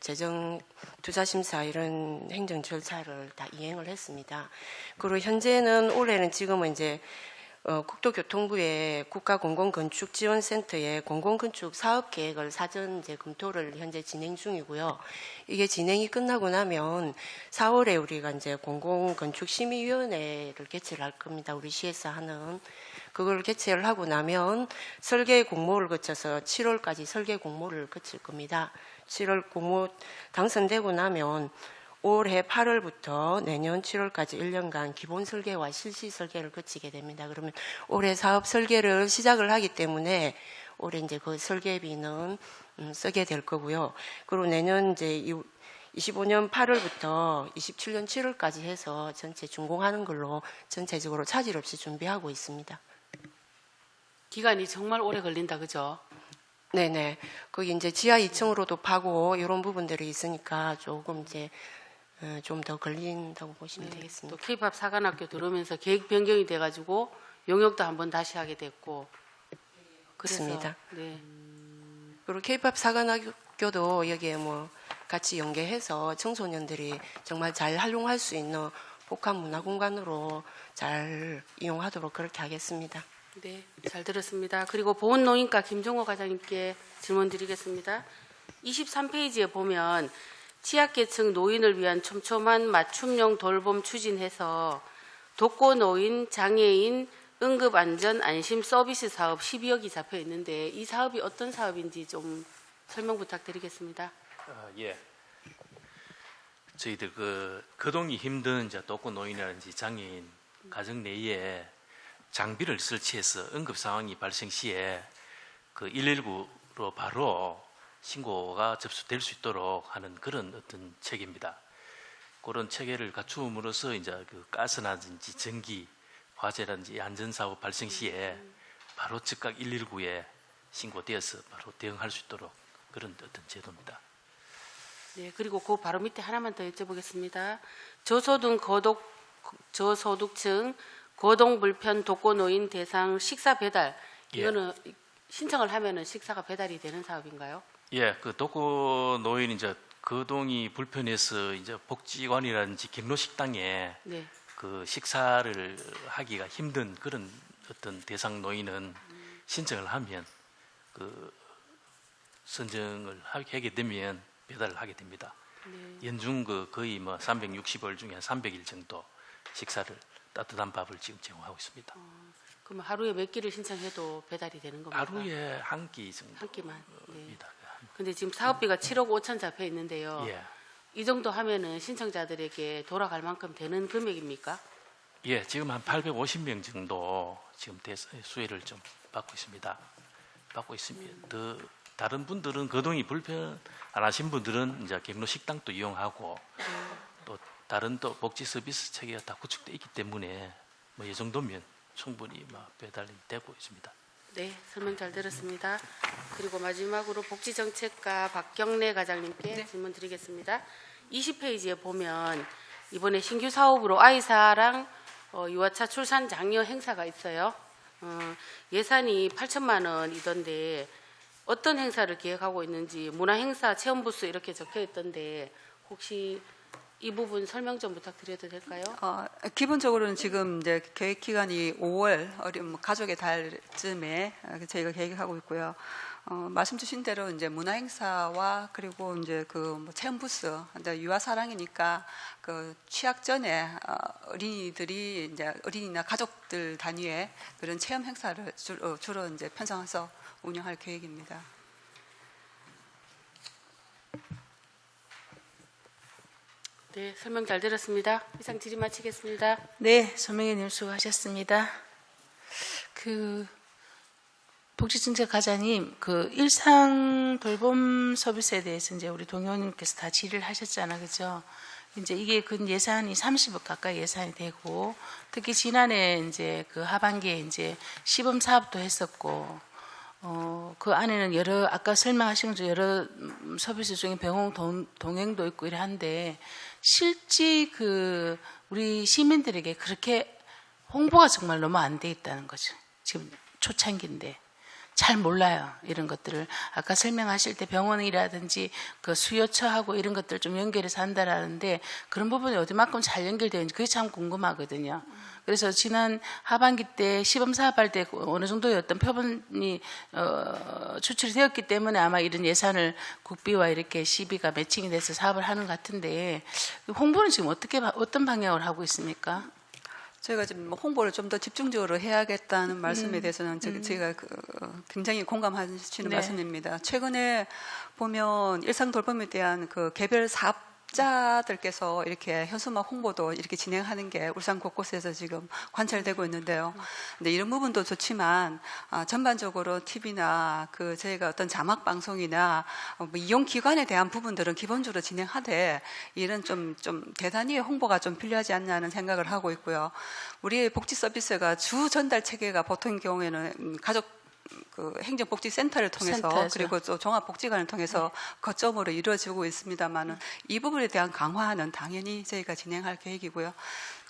재정 투자심사 이런 행정 절차를 다 이행을 했습니다. 그리고 현재는 올해는 지금은 이제 국토교통부의 국가공공건축지원센터의 공공건축 사업계획을 사전 이제 검토를 현재 진행 중이고요. 이게 진행이 끝나고 나면 4월에 우리가 이제 공공건축심의위원회를 개최를 할 겁니다. 우리 시에서 하는. 그걸 개최를 하고 나면 설계 공모를 거쳐서 7월까지 설계 공모를 거칠 겁니다. 7월 공모 당선되고 나면 올해 8월부터 내년 7월까지 1년간 기본 설계와 실시 설계를 거치게 됩니다. 그러면 올해 사업 설계를 시작을 하기 때문에 올해 이제 그 설계비는 쓰게 될 거고요. 그리고 내년 이제 25년 8월부터 27년 7월까지 해서 전체 준공하는 걸로 전체적으로 차질 없이 준비하고 있습니다. 기간이 정말 오래 걸린다, 그죠? 네네. 거기 이제 지하 2층으로도 파고 이런 부분들이 있으니까 조금 이제 좀 더 걸린다고 보시면 되겠습니다. 또 K-팝 사관학교 들어오면서 계획 변경이 돼가지고 용역도 한번 다시 하게 됐고. 그래서, 그렇습니다. 네. 그리고 K-팝 사관학교도 여기에 뭐 같이 연계해서 청소년들이 정말 잘 활용할 수 있는 복합 문화 공간으로 잘 이용하도록 그렇게 하겠습니다. 네, 잘 들었습니다. 그리고 보훈노인과 김종호 과장님께 질문 드리겠습니다. 23페이지에 보면 취약계층 노인을 위한 촘촘한 맞춤형 돌봄 추진해서 독거노인, 장애인, 응급안전, 안심 서비스 사업 12억이 잡혀 있는데 이 사업이 어떤 사업인지 좀 설명 부탁드리겠습니다. 예. 저희들 거동이 힘든 이제 독거노인이라든지 장애인 가정 내에 장비를 설치해서 응급 상황이 발생 시에 그 119로 바로 신고가 접수될 수 있도록 하는 그런 어떤 체계입니다. 그런 체계를 갖추음으로써 이제 그 가스라든지 전기, 화재라든지 안전사고 발생 시에 바로 즉각 119에 신고되어서 바로 대응할 수 있도록 그런 어떤 제도입니다. 네, 그리고 그 바로 밑에 하나만 더 여쭤보겠습니다. 저소득층 거동불편 독거노인 대상 식사 배달 이거는 신청을 하면은 식사가 배달이 되는 사업인가요? 예, 그 독거노인 이제 거동이 불편해서 이제 복지관이라든지 경로식당에 네. 그 식사를 하기가 힘든 그런 어떤 대상 노인은 신청을 하면 그 선정을 하게 되면 배달을 하게 됩니다. 네. 연중 거의 뭐 360일 중에 한 300일 정도 식사를 따뜻한 밥을 지금 제공하고 있습니다. 그럼 하루에 몇 끼를 신청해도 배달이 되는 겁니까? 하루에 한 끼 정도. 한 끼만. 네. 입니다. 근데 지금 사업비가 7억 5천 잡혀 있는데요. 예. 이 정도 하면은 신청자들에게 돌아갈 만큼 되는 금액입니까? 예, 지금 한 850명 정도 지금 수혜를 좀 받고 있습니다. 받고 있으면 더 다른 분들은 거동이 불편 안 하신 분들은 이제 경로 식당도 이용하고 또 다른 또 복지 서비스 체계가 다 구축되어 있기 때문에 뭐 이 정도면 충분히 배달이 되고 있습니다. 네, 설명 잘 들었습니다. 그리고 마지막으로 복지정책과 박경래 과장님께 질문 드리겠습니다. 20페이지에 보면 이번에 신규 사업으로 아이사랑 유아차 출산 장려 행사가 있어요. 예산이 8천만 원이던데 어떤 행사를 기획하고 있는지 문화행사 체험부스 이렇게 적혀 있던데 혹시 이 부분 설명 좀 부탁드려도 될까요? 기본적으로는 지금 이제 계획 기간이 5월 가족의 달쯤에 저희가 계획하고 있고요. 말씀 주신 대로 이제 문화 행사와 그리고 이제 그 체험 부스, 이제 유아 사랑이니까 그 취약 전에 어린이들이 이제 어린이나 가족들 단위의 그런 체험 행사를 주로 이제 편성해서 운영할 계획입니다. 네, 설명 잘 들었습니다. 이상 질의 마치겠습니다. 네, 소명희님 수고하셨습니다. 복지정책 과장님, 일상 돌봄 서비스에 대해서 이제 우리 동의원님께서 다 질의를 하셨잖아요, 그죠? 이제 이게 근 예산이 30억 가까이 예산이 되고, 특히 지난해 이제 하반기에 이제 시범 사업도 했었고, 그 안에는 여러 아까 설명하신 것처럼 여러 서비스 중에 병원 동행도 있고 이래 한데 실제 그 우리 시민들에게 그렇게 홍보가 정말 너무 안 돼 있다는 거죠. 지금 초창기인데 잘 몰라요. 이런 것들을 아까 설명하실 때 병원이라든지 그 수요처하고 이런 것들 좀 연결해서 한다라는데 그런 부분이 어디만큼 잘 연결되어 있는지 그게 참 궁금하거든요. 그래서 지난 하반기 때 시범사업할 때 어느 정도의 어떤 표본이 추출이 되었기 때문에 아마 이런 예산을 국비와 이렇게 시비가 매칭이 돼서 사업을 하는 것 같은데 홍보는 지금 어떤 방향으로 하고 있습니까? 저희가 지금 홍보를 좀 더 집중적으로 해야겠다는 말씀에 대해서는 제가 굉장히 공감하시는 네. 말씀입니다. 최근에 보면 일상 돌봄에 대한 그 개별 사업자들께서 이렇게 현수막 홍보도 이렇게 진행하는 게 울산 곳곳에서 지금 관찰되고 있는데요. 근데 이런 부분도 좋지만 전반적으로 TV나 그 저희가 어떤 자막 방송이나 뭐 이용 기관에 대한 부분들은 기본적으로 진행하되 이런 좀 대단히 홍보가 좀 필요하지 않냐는 생각을 하고 있고요. 우리 복지 서비스가 주 전달 체계가 보통 경우에는 가족 그 행정복지센터를 통해서 센터에서. 그리고 또 종합복지관을 통해서 거점으로 이루어지고 있습니다만은 이 부분에 대한 강화는 당연히 저희가 진행할 계획이고요.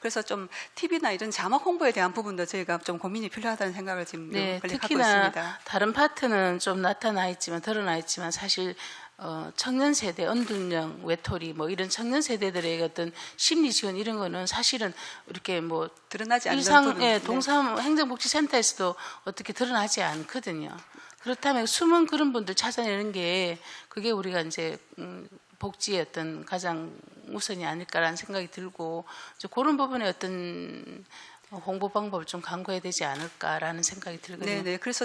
그래서 좀 TV나 이런 자막 홍보에 대한 부분도 저희가 좀 고민이 필요하다는 생각을 지금 네, 하고 특히나 있습니다. 다른 파트는 좀 나타나 있지만 드러나 있지만 사실 청년 세대, 언둔형, 외톨이 뭐 이런 청년 세대들의 어떤 심리 지원 이런 거는 사실은 이렇게 뭐 드러나지 않는 일상 부분. 예, 네. 동사무 행정복지센터에서도 어떻게 드러나지 않거든요. 그렇다면 숨은 그런 분들 찾아내는 게 그게 우리가 이제 복지의 어떤 가장 우선이 아닐까라는 생각이 들고 이제 그런 부분에 어떤 홍보 방법을 좀 강구해야 되지 않을까라는 생각이 들거든요. 네. 그래서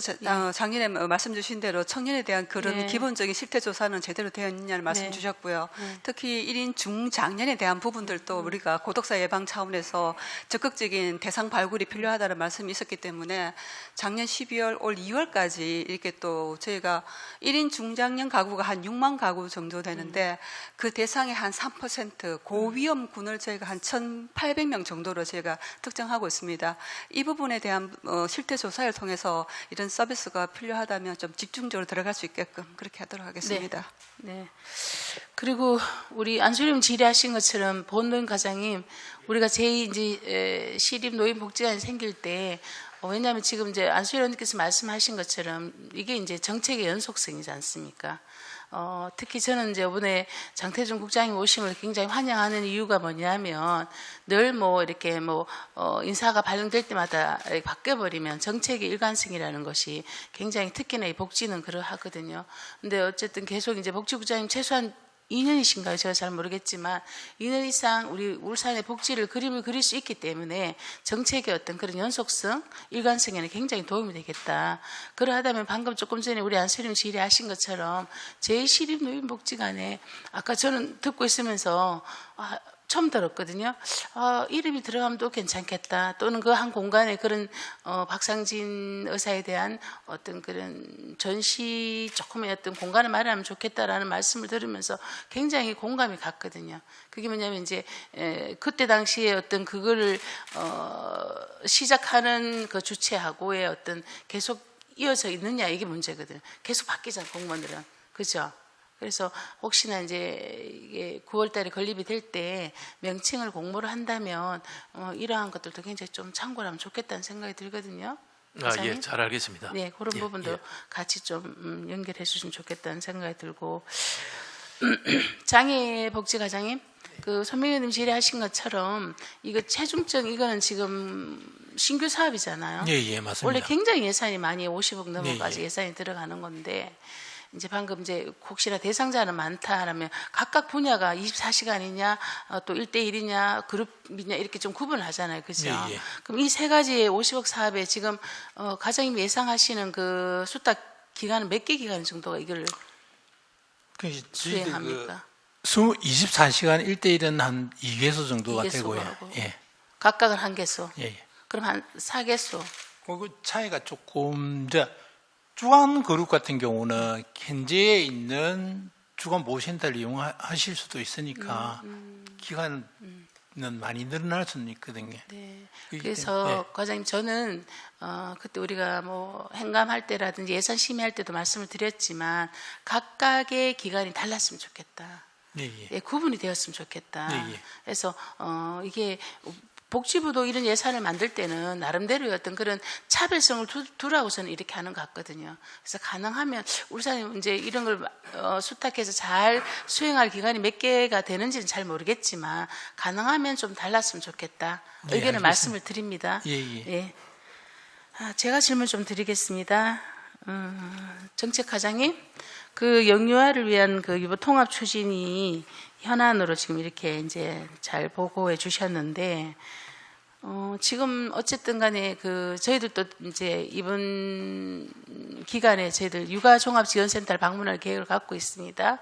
작년에 말씀 주신 대로 청년에 대한 그런 네. 기본적인 실태 조사는 제대로 되어 있느냐는 말씀 네. 주셨고요. 특히 1인 중장년에 대한 부분들도 우리가 고독사 예방 차원에서 적극적인 대상 발굴이 필요하다는 말씀이 있었기 때문에 작년 12월, 올 2월까지 이렇게 또 저희가 1인 중장년 가구가 한 6만 가구 정도 되는데 그 대상의 한 3% 고위험군을 저희가 한 1,800명 정도로 저희가 특정하고 있습니다. 이 부분에 대한 실태 조사를 통해서 이런 서비스가 필요하다면 좀 집중적으로 들어갈 수 있게끔 그렇게 하도록 하겠습니다. 네. 그리고 우리 안수림 질의하신 것처럼 본노인 가장님 우리가 제2 이제 시립 노인 복지관이 생길 때 왜냐하면 지금 이제 안수림 의원님께서 말씀하신 것처럼 이게 이제 정책의 연속성이지 않습니까? 특히 저는 이제 이번에 장태준 국장님 오심을 굉장히 환영하는 이유가 뭐냐면 늘 뭐 이렇게 뭐 인사가 발령될 때마다 바뀌어버리면 정책의 일관성이라는 것이 굉장히 특히나 이 복지는 그러하거든요. 근데 어쨌든 계속 이제 복지국장님 최소한 2년이신가요? 제가 잘 모르겠지만 2년 이상 우리 울산의 복지를 그림을 그릴 수 있기 때문에 정책의 어떤 그런 연속성, 일관성에는 굉장히 도움이 되겠다. 그러하다면 방금 조금 전에 우리 안수림 질의하신 것처럼 제2시립노인복지관에 아까 저는 듣고 있으면서 처음 들었거든요. 이름이 들어가면 또 괜찮겠다. 또는 그 한 공간에 그런 박상진 의사에 대한 어떤 그런 전시 조금의 어떤 공간을 마련하면 좋겠다라는 말씀을 들으면서 굉장히 공감이 갔거든요. 그게 뭐냐면 이제 그때 당시에 어떤 그거를 시작하는 그 주체하고의 어떤 계속 이어져 있느냐 이게 문제거든요. 계속 바뀌잖아 공무원들은. 그죠? 그래서 혹시나 이제 이게 9월 달에 건립이 될 때 명칭을 공모를 한다면 이러한 것들도 굉장히 좀 참고를 하면 좋겠다는 생각이 들거든요. 예, 잘 알겠습니다. 네, 그런 예, 부분도 예. 같이 좀 연결해 주시면 좋겠다는 생각이 들고 장애복지과장님 그 손명현님 질의하신 것처럼 이거 체중증 이거는 지금 신규 사업이잖아요. 예, 맞습니다. 원래 굉장히 예산이 많이 50억 넘어까지 예. 예산이 들어가는 건데 이제 방금 이제 혹시나 대상자는 많다라면 각각 분야가 24시간이냐 또 1대1이냐 그룹이냐 이렇게 좀 구분을 하잖아요. 그죠? 예. 그럼 이 세 가지의 50억 사업에 지금 과장님 예상하시는 그 수탁 기간은 몇 개 기간 정도가 이걸 저희들 수행합니까? 24시간 1대1은 한 2개소 정도가 2개소 되고요. 하고. 예. 각각은 한 개수. 예. 그럼 한 4개수. 그 차이가 조금 이제 주간 그룹 같은 경우는 현재에 있는 주간 보호센터를 이용하실 수도 있으니까 기간 많이 늘어날 수는 있거든요. 네. 그렇기 그래서 때문에, 과장님 저는 그때 우리가 뭐 행감할 때라든지 예산 심의할 때도 말씀을 드렸지만 각각의 기간이 달랐으면 좋겠다. 네, 예. 예, 구분이 되었으면 좋겠다. 네, 예. 그래서 이게 복지부도 이런 예산을 만들 때는 나름대로의 어떤 그런 차별성을 두라고 저는 이렇게 하는 것 같거든요. 그래서 가능하면 울산이 이제 이런 걸 수탁해서 잘 수행할 기간이 몇 개가 되는지는 잘 모르겠지만 가능하면 좀 달랐으면 좋겠다. 네, 의견을 알겠습니다. 말씀을 드립니다. 예, 예. 예. 제가 질문 좀 드리겠습니다. 정책과장님, 그 영유아를 위한 그 유보 통합 추진이 현안으로 지금 이렇게 이제 잘 보고해 주셨는데, 지금 어쨌든 간에 그 저희들도 이제 이번 기간에 저희들 육아종합지원센터를 방문할 계획을 갖고 있습니다.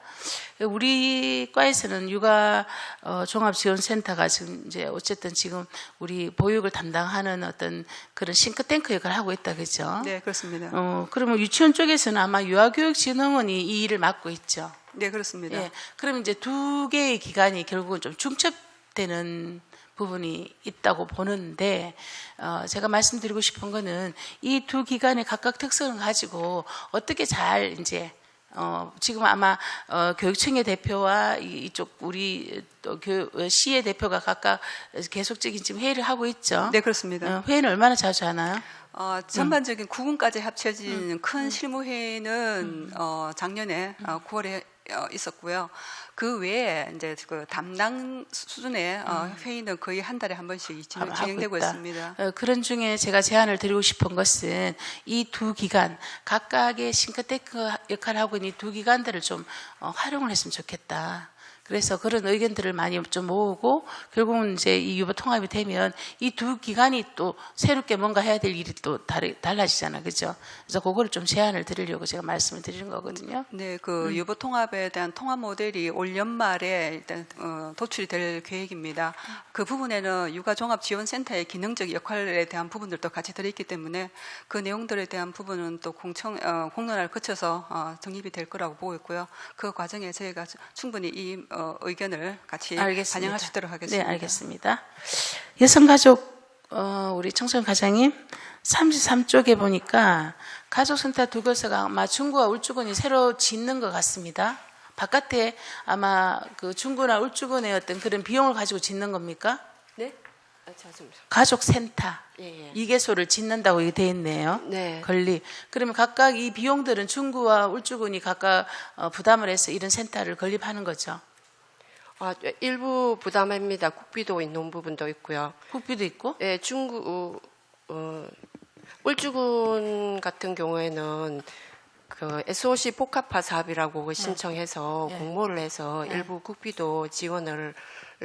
우리 과에서는 육아종합지원센터가 지금 이제 어쨌든 지금 우리 보육을 담당하는 어떤 그런 싱크탱크 역할을 하고 있다, 그죠? 네, 그렇습니다. 그러면 유치원 쪽에서는 아마 유아교육진흥원이 이 일을 맡고 있죠. 네, 그렇습니다. 예, 그럼 이제 두 개의 기관이 결국은 좀 중첩되는 부분이 있다고 보는데, 제가 말씀드리고 싶은 거는 이 두 기관의 각각 특성을 가지고 어떻게 잘 이제 지금 아마 교육청의 대표와 이쪽 우리 또 시의 대표가 각각 계속적인 지금 회의를 하고 있죠. 네, 그렇습니다. 회의는 얼마나 자주 하나요? 전반적인 9군까지 합쳐진 큰 실무회의는 작년에 9월에 있었고요. 그 외에 이제 그 담당 수준의 회의는 거의 한 달에 한 번씩 진행되고 있습니다. 그런 중에 제가 제안을 드리고 싶은 것은 이 두 기관, 각각의 싱크탱크 역할을 하고 있는 이 두 기관들을 좀 활용을 했으면 좋겠다. 그래서 그런 의견들을 많이 좀 모으고 결국은 이제 이 유보 통합이 되면 이 두 기관이 또 새롭게 뭔가 해야 될 일이 또 달라지잖아요, 그죠? 그래서 그거를 좀 제안을 드리려고 제가 말씀을 드리는 거거든요. 네, 그 유보 통합에 대한 통합 모델이 올 연말에 일단 도출이 될 계획입니다. 그 부분에는 육아종합지원센터의 기능적 역할에 대한 부분들도 같이 들어있기 때문에 그 내용들에 대한 부분은 또 공론화를 거쳐서 정립이 될 거라고 보고 있고요. 그 과정에 저희가 충분히 이 의견을 같이 알겠습니다. 반영할 수 있도록 하겠습니다. 네, 알겠습니다. 여성가족 우리 청소년 과장님 33쪽에 보니까 가족센터 두 곳에가 아마 중구와 울주군이 새로 짓는 것 같습니다. 바깥에 아마 그 중구나 울주군의 어떤 그런 비용을 가지고 짓는 겁니까? 네? 죄송합니다. 가족센터 예, 예. 2개소를 짓는다고 이게 돼 있네요. 네. 건립. 그러면 각각 이 비용들은 중구와 울주군이 각각 부담을 해서 이런 센터를 건립하는 거죠. 일부 부담합니다. 국비도 있는 부분도 있고요. 국비도 있고? 예, 중구 울주군 같은 경우에는 그 SOC 복합화 사업이라고 신청해서 공모를 해서 일부 국비도 지원을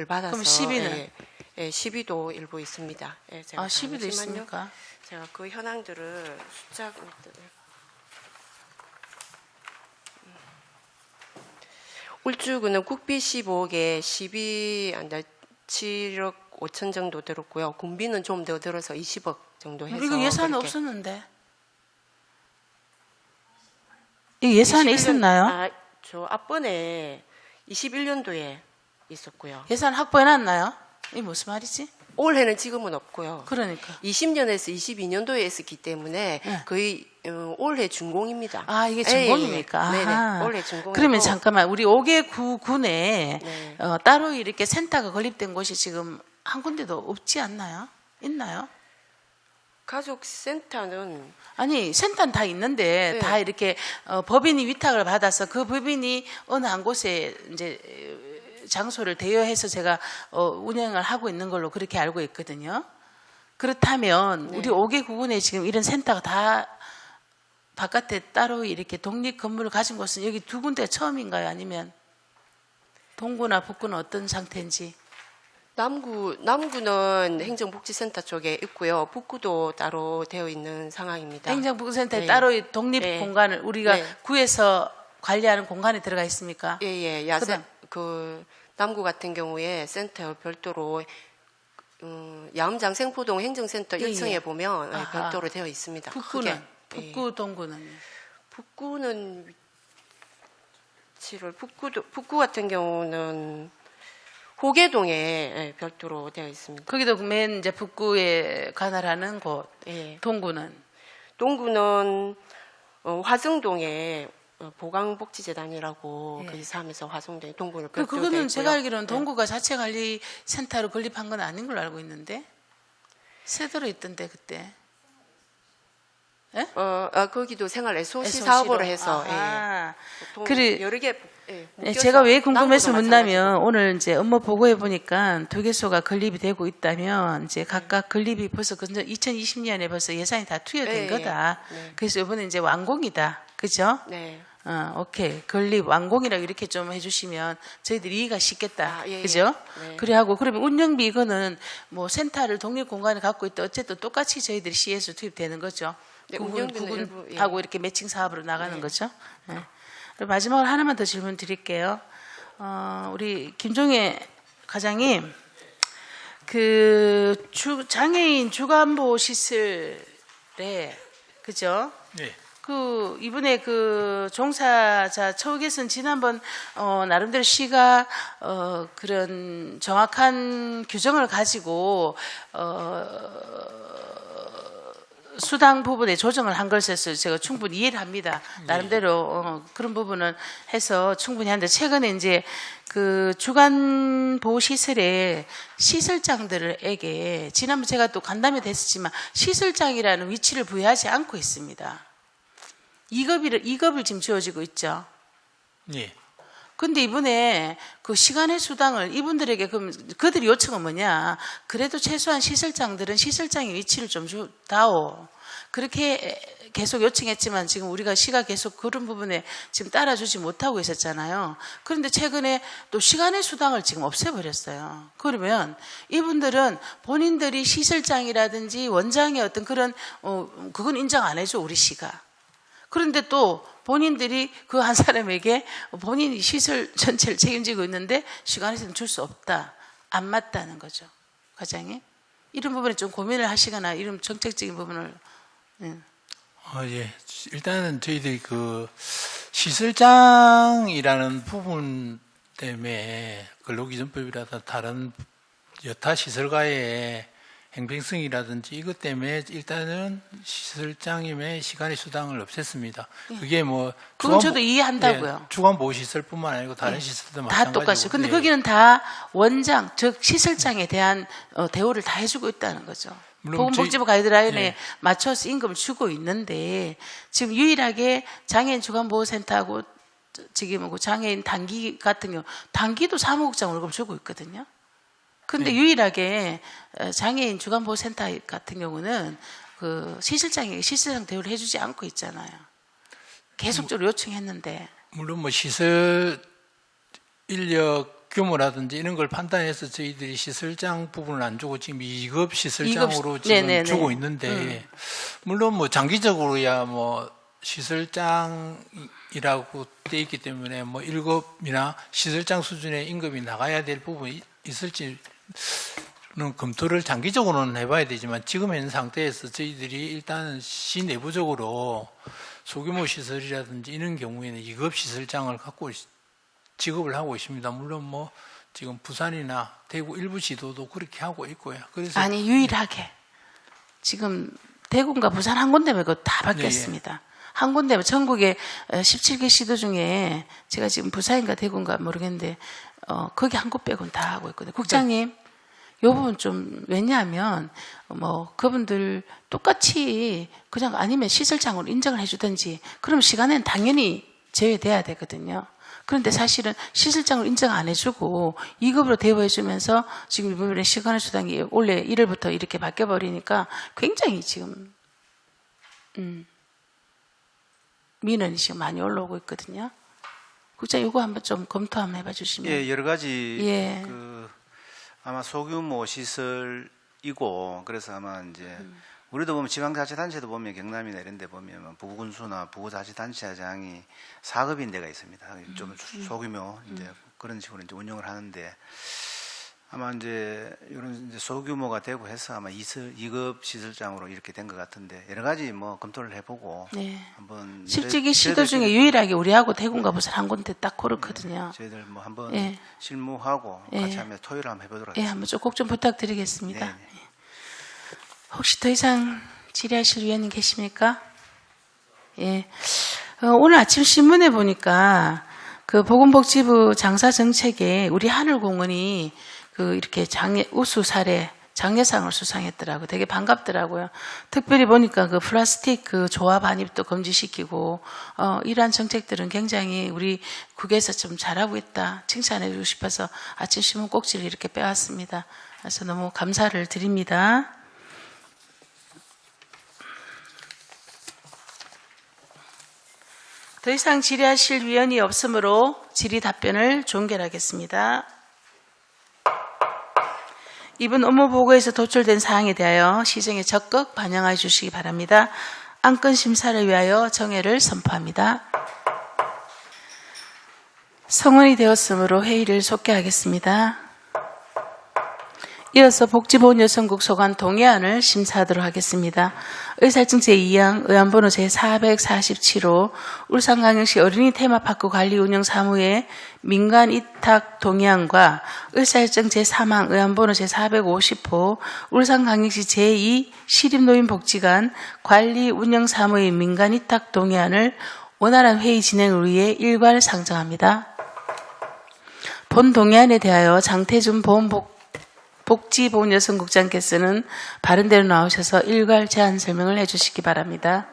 받아서 그럼 시비는? 예, 시비도 일부 있습니다. 예, 제가 시비도 잠시만요. 있습니까? 제가 그 현황들을 숫자 울주군은 국비 15개, 7억 5천 정도 들었고요. 군비는 좀 더 들어서 20억 정도 해서 이거 예산이 그렇게. 없었는데. 이 예산에 21년 있었나요? 저 앞번에 21년도에 있었고요. 예산 확보해놨나요? 이게 무슨 말이지? 올해는 지금은 없고요. 그러니까. 20년에서 22년도에 했었기 때문에 거의 올해 준공입니다. 이게 준공입니까? 예, 예. 네네. 아하. 올해 준공. 그러면 잠깐만, 우리 5개 구군에 네. 따로 이렇게 센터가 건립된 곳이 지금 한 군데도 없지 않나요? 있나요? 가족센터는 아니, 센터는 다 있는데 네. 다 이렇게 법인이 위탁을 받아서 그 법인이 어느 한 곳에 이제 장소를 대여해서 제가 운영을 하고 있는 걸로 그렇게 알고 있거든요. 그렇다면 네. 우리 5개 구군에 지금 이런 센터가 다 바깥에 따로 이렇게 독립 건물을 가진 곳은 여기 두 군데가 처음인가요? 아니면 동구나 북구는 어떤 상태인지? 남구는 행정복지센터 쪽에 있고요. 북구도 따로 되어 있는 상황입니다. 행정복지센터에 네. 따로 독립 네. 공간을 우리가 네. 구에서 관리하는 공간에 들어가 있습니까? 예. 그 남구 같은 경우에 센터 별도로 야음장 생포동 행정센터 예, 1층에 예. 보면 아하. 별도로 되어 있습니다. 북구는? 크게. 북구, 동구는? 북구는 북구 같은 경우는 호계동에 예, 별도로 되어 있습니다. 거기도 맨 이제 북구에 관할하는 곳. 예. 동구는 동구는 화성동에 보강복지재단이라고 예. 거기서 하면서 화성동에 동구는 별도로 되어 그거는 있고요. 제가 알기로는 예. 동구가 자체관리센터로 건립한 건 아닌 걸로 알고 있는데 새도로 있던데 그때. 거기도 생활 SOC SOC 로. 사업으로 해서 아하. 보통 그래- 여러 개 묶여서 제가 왜 궁금해서 남구도 묻냐면 마찬가지고. 오늘 이제 업무 보고해 보니까 두 개소가 건립이 되고 있다면 이제 각각 건립이 벌써 2020년에 벌써 예산이 다 투여된 네, 거다. 네. 그래서 이번에 이제 완공이다. 그죠? 네. 오케이. 건립 완공이라고 이렇게 좀 해주시면 저희들이 이해가 쉽겠다. 아, 예, 예. 그죠? 네. 그래 하고, 그러면 운영비 이거는 뭐 센터를 독립 공간에 갖고 있다. 어쨌든 똑같이 저희들이 시에서 투입되는 거죠. 네, 운영비는 일부, 예. 구분하고 이렇게 매칭 사업으로 나가는 네. 거죠. 네. 그리고 마지막으로 하나만 더 질문 드릴게요. 우리 김종혜 과장님, 장애인 주간보호 시설에, 그죠? 네. 이번에 종사자 처우 개선 지난번 나름대로 시가 그런 정확한 규정을 가지고 수당 부분에 조정을 한 것에서 제가 충분히 이해를 합니다. 나름대로 그런 부분은 해서 충분히 하는데 최근에 이제 주간 보호 시설에 시설장들에게 지난번 제가 또 간담회 됐었지만 시설장이라는 위치를 부여하지 않고 있습니다. 2급을 지금 지어지고 있죠. 예. 근데 이번에 시간의 수당을 이분들에게 그럼 그들이 요청은 뭐냐? 그래도 최소한 시설장들은 시설장의 위치를 좀 주다오. 그렇게 계속 요청했지만 지금 우리가 시가 계속 그런 부분에 지금 따라주지 못하고 있었잖아요. 그런데 최근에 또 시간의 수당을 지금 없애버렸어요. 그러면 이분들은 본인들이 시설장이라든지 원장의 어떤 그런 그건 인정 안 해줘 우리 시가. 그런데 또 본인들이 그 한 사람에게 본인이 시설 전체를 책임지고 있는데 시간에서는 줄 수 없다. 안 맞다는 거죠. 과장님. 이런 부분에 좀 고민을 하시거나 이런 정책적인 부분을. 예. 일단은 저희들이 시설장이라는 부분 때문에 근로기준법이라든 다른 여타 시설과의 행평성이라든지 이것 때문에 일단은 시설장님의 시간의 수당을 없앴습니다. 그게 그건 저도 이해한다고요. 주간보호시설뿐만 아니고 다른 시설도 다 마찬가지고. 똑같이. 근데 예. 거기는 다 원장, 즉 시설장에 대한 대우를 다 해주고 있다는 거죠. 물론 보건복지부 가이드라인에 예. 맞춰서 임금을 주고 있는데 지금 유일하게 장애인 주간보호센터하고 지금 장애인 단기 같은 경우 단기도 사무국장 월급 주고 있거든요. 근데 네. 유일하게 장애인 주간보호센터 같은 경우는 시설장에게 시설장 대우를 해주지 않고 있잖아요. 계속적으로 요청했는데. 물론 시설 인력 규모라든지 이런 걸 판단해서 저희들이 시설장 부분을 안 주고 지금 2급 시설장으로 지금 네네네. 주고 있는데 물론 장기적으로야 시설장이라고 돼 있기 때문에 1급이나 시설장 수준의 임금이 나가야 될 부분이 있을지는 검토를 장기적으로는 해봐야 되지만 지금 현 상태에서 저희들이 일단은 시 내부적으로 소규모 시설이라든지 이런 경우에는 2급 시설장을 갖고 지급을 하고 있습니다. 물론 지금 부산이나 대구 일부 지도도 그렇게 하고 있고요. 그래서 아니 유일하게 지금 대구인가 부산 한 군데 말고 다 바뀌었습니다. 한 군데 전국에 17개 시도 중에 제가 지금 부산인가 대구인가 모르겠는데 거기 한 곳 빼고는 다 하고 있거든요. 국장님, 이 부분 좀 왜냐하면 그분들 똑같이 그냥 아니면 시설장으로 인정을 해주든지 그럼 시간에는 당연히 제외돼야 되거든요. 그런데 사실은 시설장을 인정 안 해주고 2급으로 대우해주면서 지금 이번에 시간의 수당이 원래 1월부터 이렇게 바뀌어버리니까 굉장히 지금 민원이 지금 많이 올라오고 있거든요. 국장님 이거 한번 좀 검토 한번 해봐 주시면. 예, 여러 가지 예. 아마 소규모 시설이고 그래서 아마 이제 우리도 보면 지방자치단체도 보면 경남이나 이런 데 보면 부구군수나 부구자치단체장이 4급인 데가 있습니다. 좀 소규모 이제 그런 식으로 이제 운영을 하는데 아마 이제 이런 이제 소규모가 되고 해서 아마 2급 시설장으로 이렇게 된 것 같은데 여러 가지 뭐 검토를 해보고 네. 한번 실직이 시도 중에 유일하게 우리하고 대구인가 무슨 한 군데 딱 그렇거든요. 저희들 뭐 한번 예. 실무하고 예. 같이 하면 토요일 한번 해보도록 예, 하겠습니다. 한번 좀 꼭 좀 부탁드리겠습니다. 네, 네. 예. 혹시 더 이상 질의하실 위원님 계십니까? 예. 오늘 아침 신문에 보니까 그 보건복지부 장사정책에 우리 하늘공원이 그 이렇게 우수 사례 장려상을 수상했더라고요. 되게 반갑더라고요. 특별히 보니까 그 플라스틱 그 조합 반입도 금지시키고 이러한 정책들은 굉장히 우리 국에서 좀 잘하고 있다 칭찬해 주고 싶어서 아침 신문 꼭지를 이렇게 빼왔습니다. 그래서 너무 감사를 드립니다. 더 이상 질의하실 위원이 없으므로 질의 답변을 종결하겠습니다. 이번 업무보고에서 도출된 사항에 대하여 시정에 적극 반영해 주시기 바랍니다. 안건 심사를 위하여 정회를 선포합니다. 성원이 되었으므로 회의를 속개하겠습니다. 이어서 복지보훈여성국 소관 동의안을 심사하도록 하겠습니다. 의사일정 제2항 의안번호 제447호 울산광역시 어린이 테마파크 관리 운영 사무의 민간 위탁 동의안과 의사일정 제3항 의안번호 제450호 울산광역시 제2 시립노인복지관 관리 운영 사무의 민간 위탁 동의안을 원활한 회의 진행을 위해 일괄 상정합니다. 본 동의안에 대하여 장태준 복지보훈여성국장께서는 바른대로 나오셔서 일괄 제안 설명을 해주시기 바랍니다.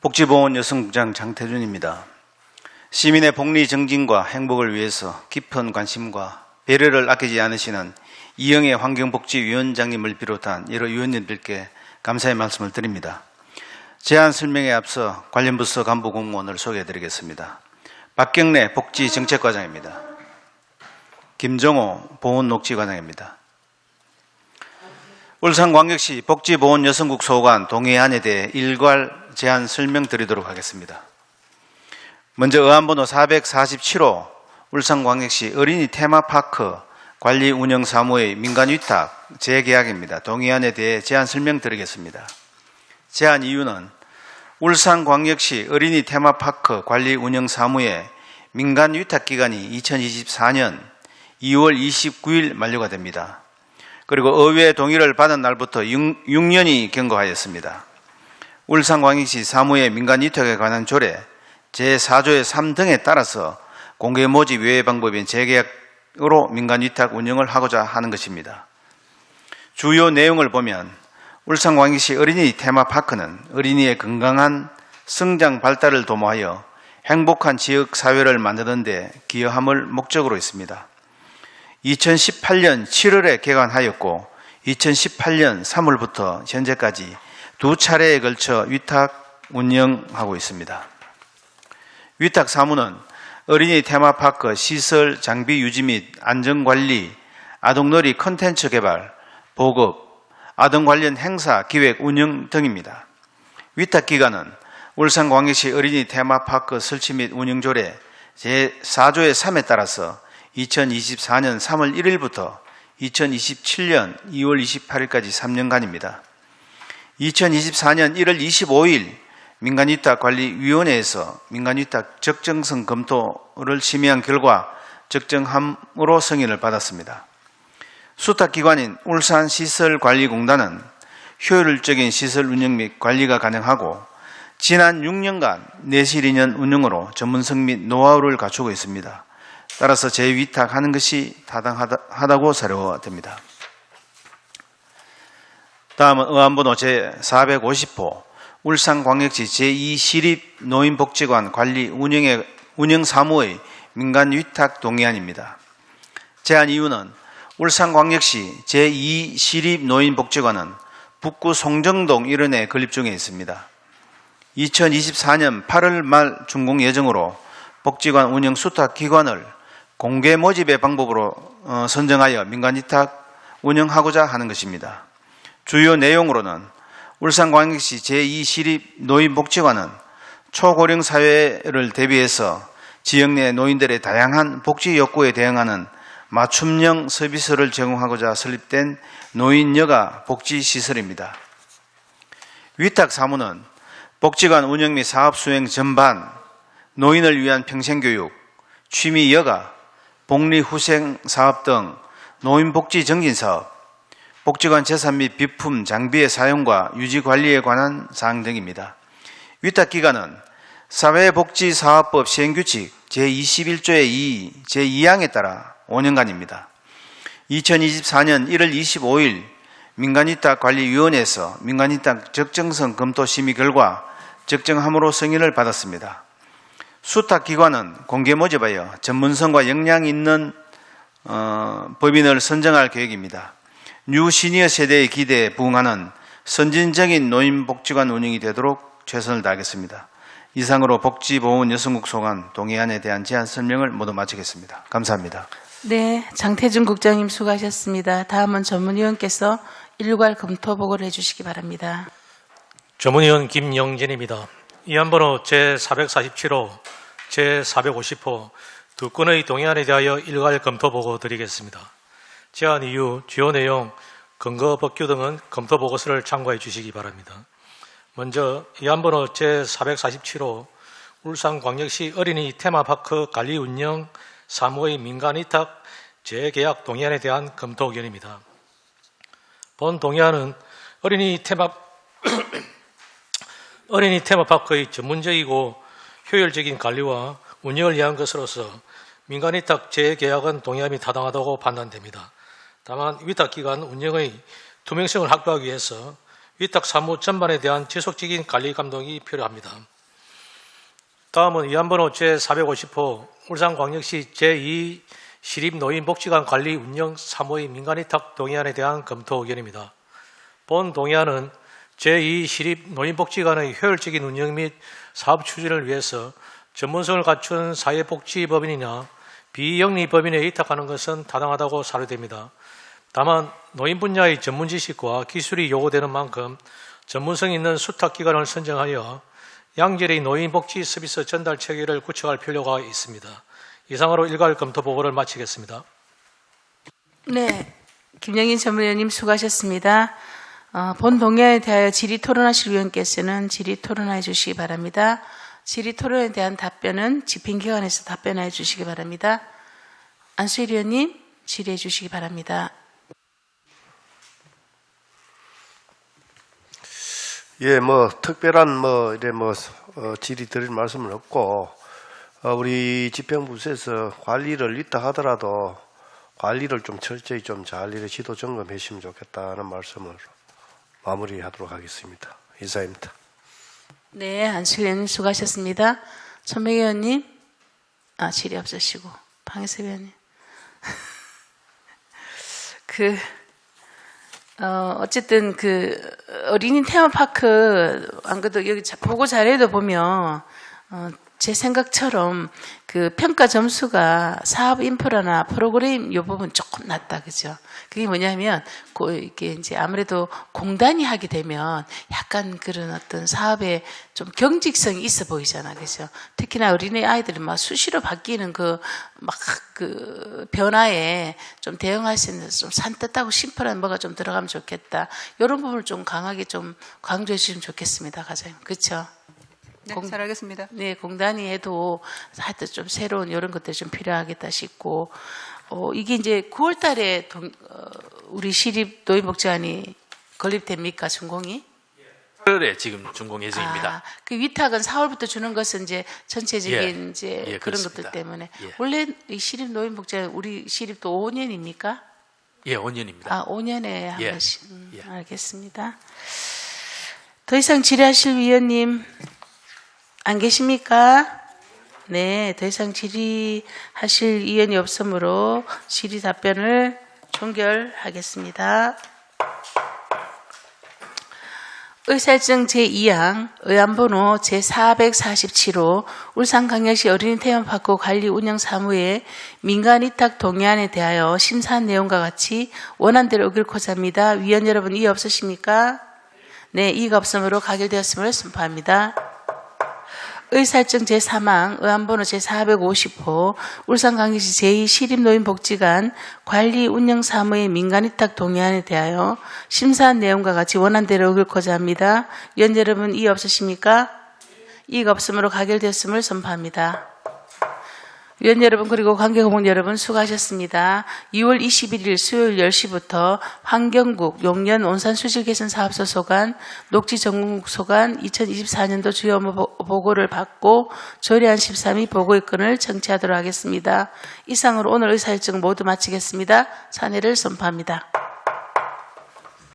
복지보훈여성국장 장태준입니다. 시민의 복리 정진과 행복을 위해서 깊은 관심과 배려를 아끼지 않으시는 이영애 환경복지위원장님을 비롯한 여러 위원님들께 감사의 말씀을 드립니다. 제안 설명에 앞서 관련 부서 간부 공무원을 소개해드리겠습니다. 박경래 복지정책과장입니다. 김정호 보훈녹지과장입니다. 울산광역시 복지보훈여성국 소관 동의안에 대해 일괄 제안 설명드리도록 하겠습니다. 먼저 의안번호 447호 울산광역시 어린이 테마파크 관리 운영 사무의 민간 위탁 재계약입니다. 동의안에 대해 제안 설명드리겠습니다. 제안 이유는 울산광역시 어린이 테마파크 관리 운영 사무의 민간 위탁 기간이 2024년 2월 29일 만료가 됩니다. 그리고 의회 동의를 받은 날부터 6년이 경과하였습니다. 울산광역시 사무의 민간 위탁에 관한 조례 제4조의 3등에 따라서 공개 모집 외의 방법인 재계약으로 민간 위탁 운영을 하고자 하는 것입니다. 주요 내용을 보면 울산광역시 어린이 테마파크는 어린이의 건강한 성장 발달을 도모하여 행복한 지역 사회를 만드는 데 기여함을 목적으로 있습니다. 2018년 7월에 개관하였고 2018년 3월부터 현재까지 2차례에 걸쳐 위탁 운영하고 있습니다. 위탁 사무는 어린이 테마파크 시설 장비 유지 및 안전관리, 아동놀이 콘텐츠 개발, 보급, 아동 관련 행사 기획 운영 등입니다. 위탁 기간은 울산광역시 어린이 테마파크 설치 및 운영 조례 제4조의 3에 따라서 2024년 3월 1일부터 2027년 2월 28일까지 3년간입니다. 2024년 1월 25일 민간위탁관리위원회에서 민간위탁 적정성 검토를 심의한 결과 적정함으로 승인을 받았습니다. 수탁기관인 울산시설관리공단은 효율적인 시설 운영 및 관리가 가능하고 지난 6년간 내실 인연 운영으로 전문성 및 노하우를 갖추고 있습니다. 따라서 재위탁하는 것이 타당하다고 사료됩니다. 다음은 의안번호 제450호 울산광역시 제2시립노인복지관 관리 운영 사무의 민간 위탁 동의안입니다. 제안 이유는 울산광역시 제2시립노인복지관은 북구 송정동 일원에 건립 중에 있습니다. 2024년 8월 말 준공 예정으로 복지관 운영 수탁기관을 공개 모집의 방법으로 선정하여 민간위탁 운영하고자 하는 것입니다. 주요 내용으로는 울산광역시 제2시립노인복지관은 초고령 사회를 대비해서 지역 내 노인들의 다양한 복지 욕구에 대응하는 맞춤형 서비스를 제공하고자 설립된 노인여가 복지시설입니다. 위탁 사무는 복지관 운영 및 사업 수행 전반, 노인을 위한 평생교육, 취미여가, 복리후생사업 등 노인복지 증진사업, 복지관 재산 및 비품, 장비의 사용과 유지관리에 관한 사항 등입니다. 위탁기간은 사회복지사업법 시행규칙 제21조의 2, 제2항에 따라 5년간입니다. 2024년 1월 25일 민간위탁관리위원회에서 민간위탁 적정성 검토 심의 결과 적정함으로 승인을 받았습니다. 수탁기관은 공개 모집하여 전문성과 역량 있는 법인을 선정할 계획입니다. 뉴 시니어 세대의 기대에 부응하는 선진적인 노인복지관 운영이 되도록 최선을 다하겠습니다. 이상으로 복지보훈 여성국 소관 동의안에 대한 제안 설명을 모두 마치겠습니다. 감사합니다. 네, 장태준 국장님 수고하셨습니다. 다음은 전문위원께서 일괄 검토 보고를 해주시기 바랍니다. 전문위원 김영진입니다. 이안번호 제447호, 제450호 두 건의 동의안에 대하여 일괄 검토 보고 드리겠습니다. 제안 이유, 주요 내용, 근거 법규 등은 검토 보고서를 참고해 주시기 바랍니다. 먼저 이안번호 제447호 울산광역시 어린이 테마파크 관리 운영 사무의 민간위탁 재계약 동의안에 대한 검토 의견입니다. 본 동의안은 어린이 테마파크의 전문적이고 효율적인 관리와 운영을 위한 것으로서 민간위탁 재계약은 동의안이 타당하다고 판단됩니다. 다만 위탁기관 운영의 투명성을 확보하기 위해서 위탁 사무 전반에 대한 지속적인 관리 감독이 필요합니다. 다음은 이안번호 제450호 울산광역시 제2시립노인복지관 관리 운영 사무의 민간위탁 동의안에 대한 검토 의견입니다. 본 동의안은 제2시립노인복지관의 효율적인 운영 및 사업 추진을 위해서 전문성을 갖춘 사회복지법인이나 비영리법인에 위탁하는 것은 타당하다고 사료됩니다. 다만 노인 분야의 전문 지식과 기술이 요구되는 만큼 전문성 있는 수탁기관을 선정하여 양질의 노인복지 서비스 전달 체계를 구축할 필요가 있습니다. 이상으로 일괄 검토 보고를 마치겠습니다. 네, 김영인 전문위원님 수고하셨습니다. 본 동의안에 대하여 질의 토론하실 위원께서는 질의 토론해 주시기 바랍니다. 질의 토론에 대한 답변은 집행기관에서 답변해 주시기 바랍니다. 안수일 위원님 질의해 주시기 바랍니다. 예, 특별한 질의 드릴 말씀은 없고, 우리 집행부서에서 관리를 있다 하더라도 관리를 좀 철저히 좀 잘 지도 점검해 주시면 좋겠다는 말씀을 마무리하도록 하겠습니다. 이사입니다. 네, 안수일 위원님 수고하셨습니다. 천명 의원님, 질의 없으시고, 방혜섭 의원님. 어쨌든 어린이 테마파크 안 그래도 여기 보고 자료에도 보면 제 생각처럼 평가 점수가 사업 인프라나 프로그램 요 부분 조금 낮다, 그죠? 그게 뭐냐면 이게 이제 아무래도 공단이 하게 되면 약간 그런 어떤 사업에 좀 경직성이 있어 보이잖아, 그죠? 특히나 어린이 아이들은 막 수시로 바뀌는 그 변화에 좀 대응할 수 있는 좀 산뜻하고 심플한 뭐가 좀 들어가면 좋겠다. 이런 부분을 좀 강하게 좀 강조해 주시면 좋겠습니다, 과장님. 그렇죠? 네, 잘 알겠습니다. 네, 공단이 해도 하여튼 좀 새로운 이런 것들이 좀 필요하겠다 싶고, 이게 이제 9월 달에 우리 시립노인복지관이 건립됩니까, 준공이? 8월에 지금 준공 예정입니다. 그 위탁은 4월부터 주는 것은 이제 전체적인 그런 그렇습니다. 것들 때문에. 예. 원래 이 시립노인복지관 우리 시립도 5년입니까? 예, 5년입니다. 5년에 한 예. 번씩. 예. 알겠습니다. 더 이상 질의하실 위원님 안 계십니까? 네, 더 이상 질의하실 의원이 없으므로 질의 답변을 종결하겠습니다. 의사일정 제2항 의안번호 제447호 울산광역시 어린이 테마파크 관리 운영 사무의 민간위탁 동의안에 대하여 심사한 내용과 같이 원안대로 의결코자 합니다. 위원 여러분 이의 없으십니까? 네, 이의가 없으므로 가결되었음을 선포합니다. 의사일정 제3항 의안번호 제450호 울산광역시 제2시립노인복지관 관리운영사무의 민간위탁 동의안에 대하여 심사한 내용과 같이 원안대로 읽고자 합니다. 위원 여러분, 이의 없으십니까? 이의가 없으므로 가결되었음을 선포합니다. 위원 여러분, 그리고 관계고문 여러분, 수고하셨습니다. 2월 21일 수요일 10시부터 환경국 용연 온산수질개선사업소 소관, 녹지전문국 소관 2024년도 주요 업무 보고를 받고 조례안 13위 보고의건을 청취하도록 하겠습니다. 이상으로 오늘 의사일정 모두 마치겠습니다. 찬회를 선포합니다.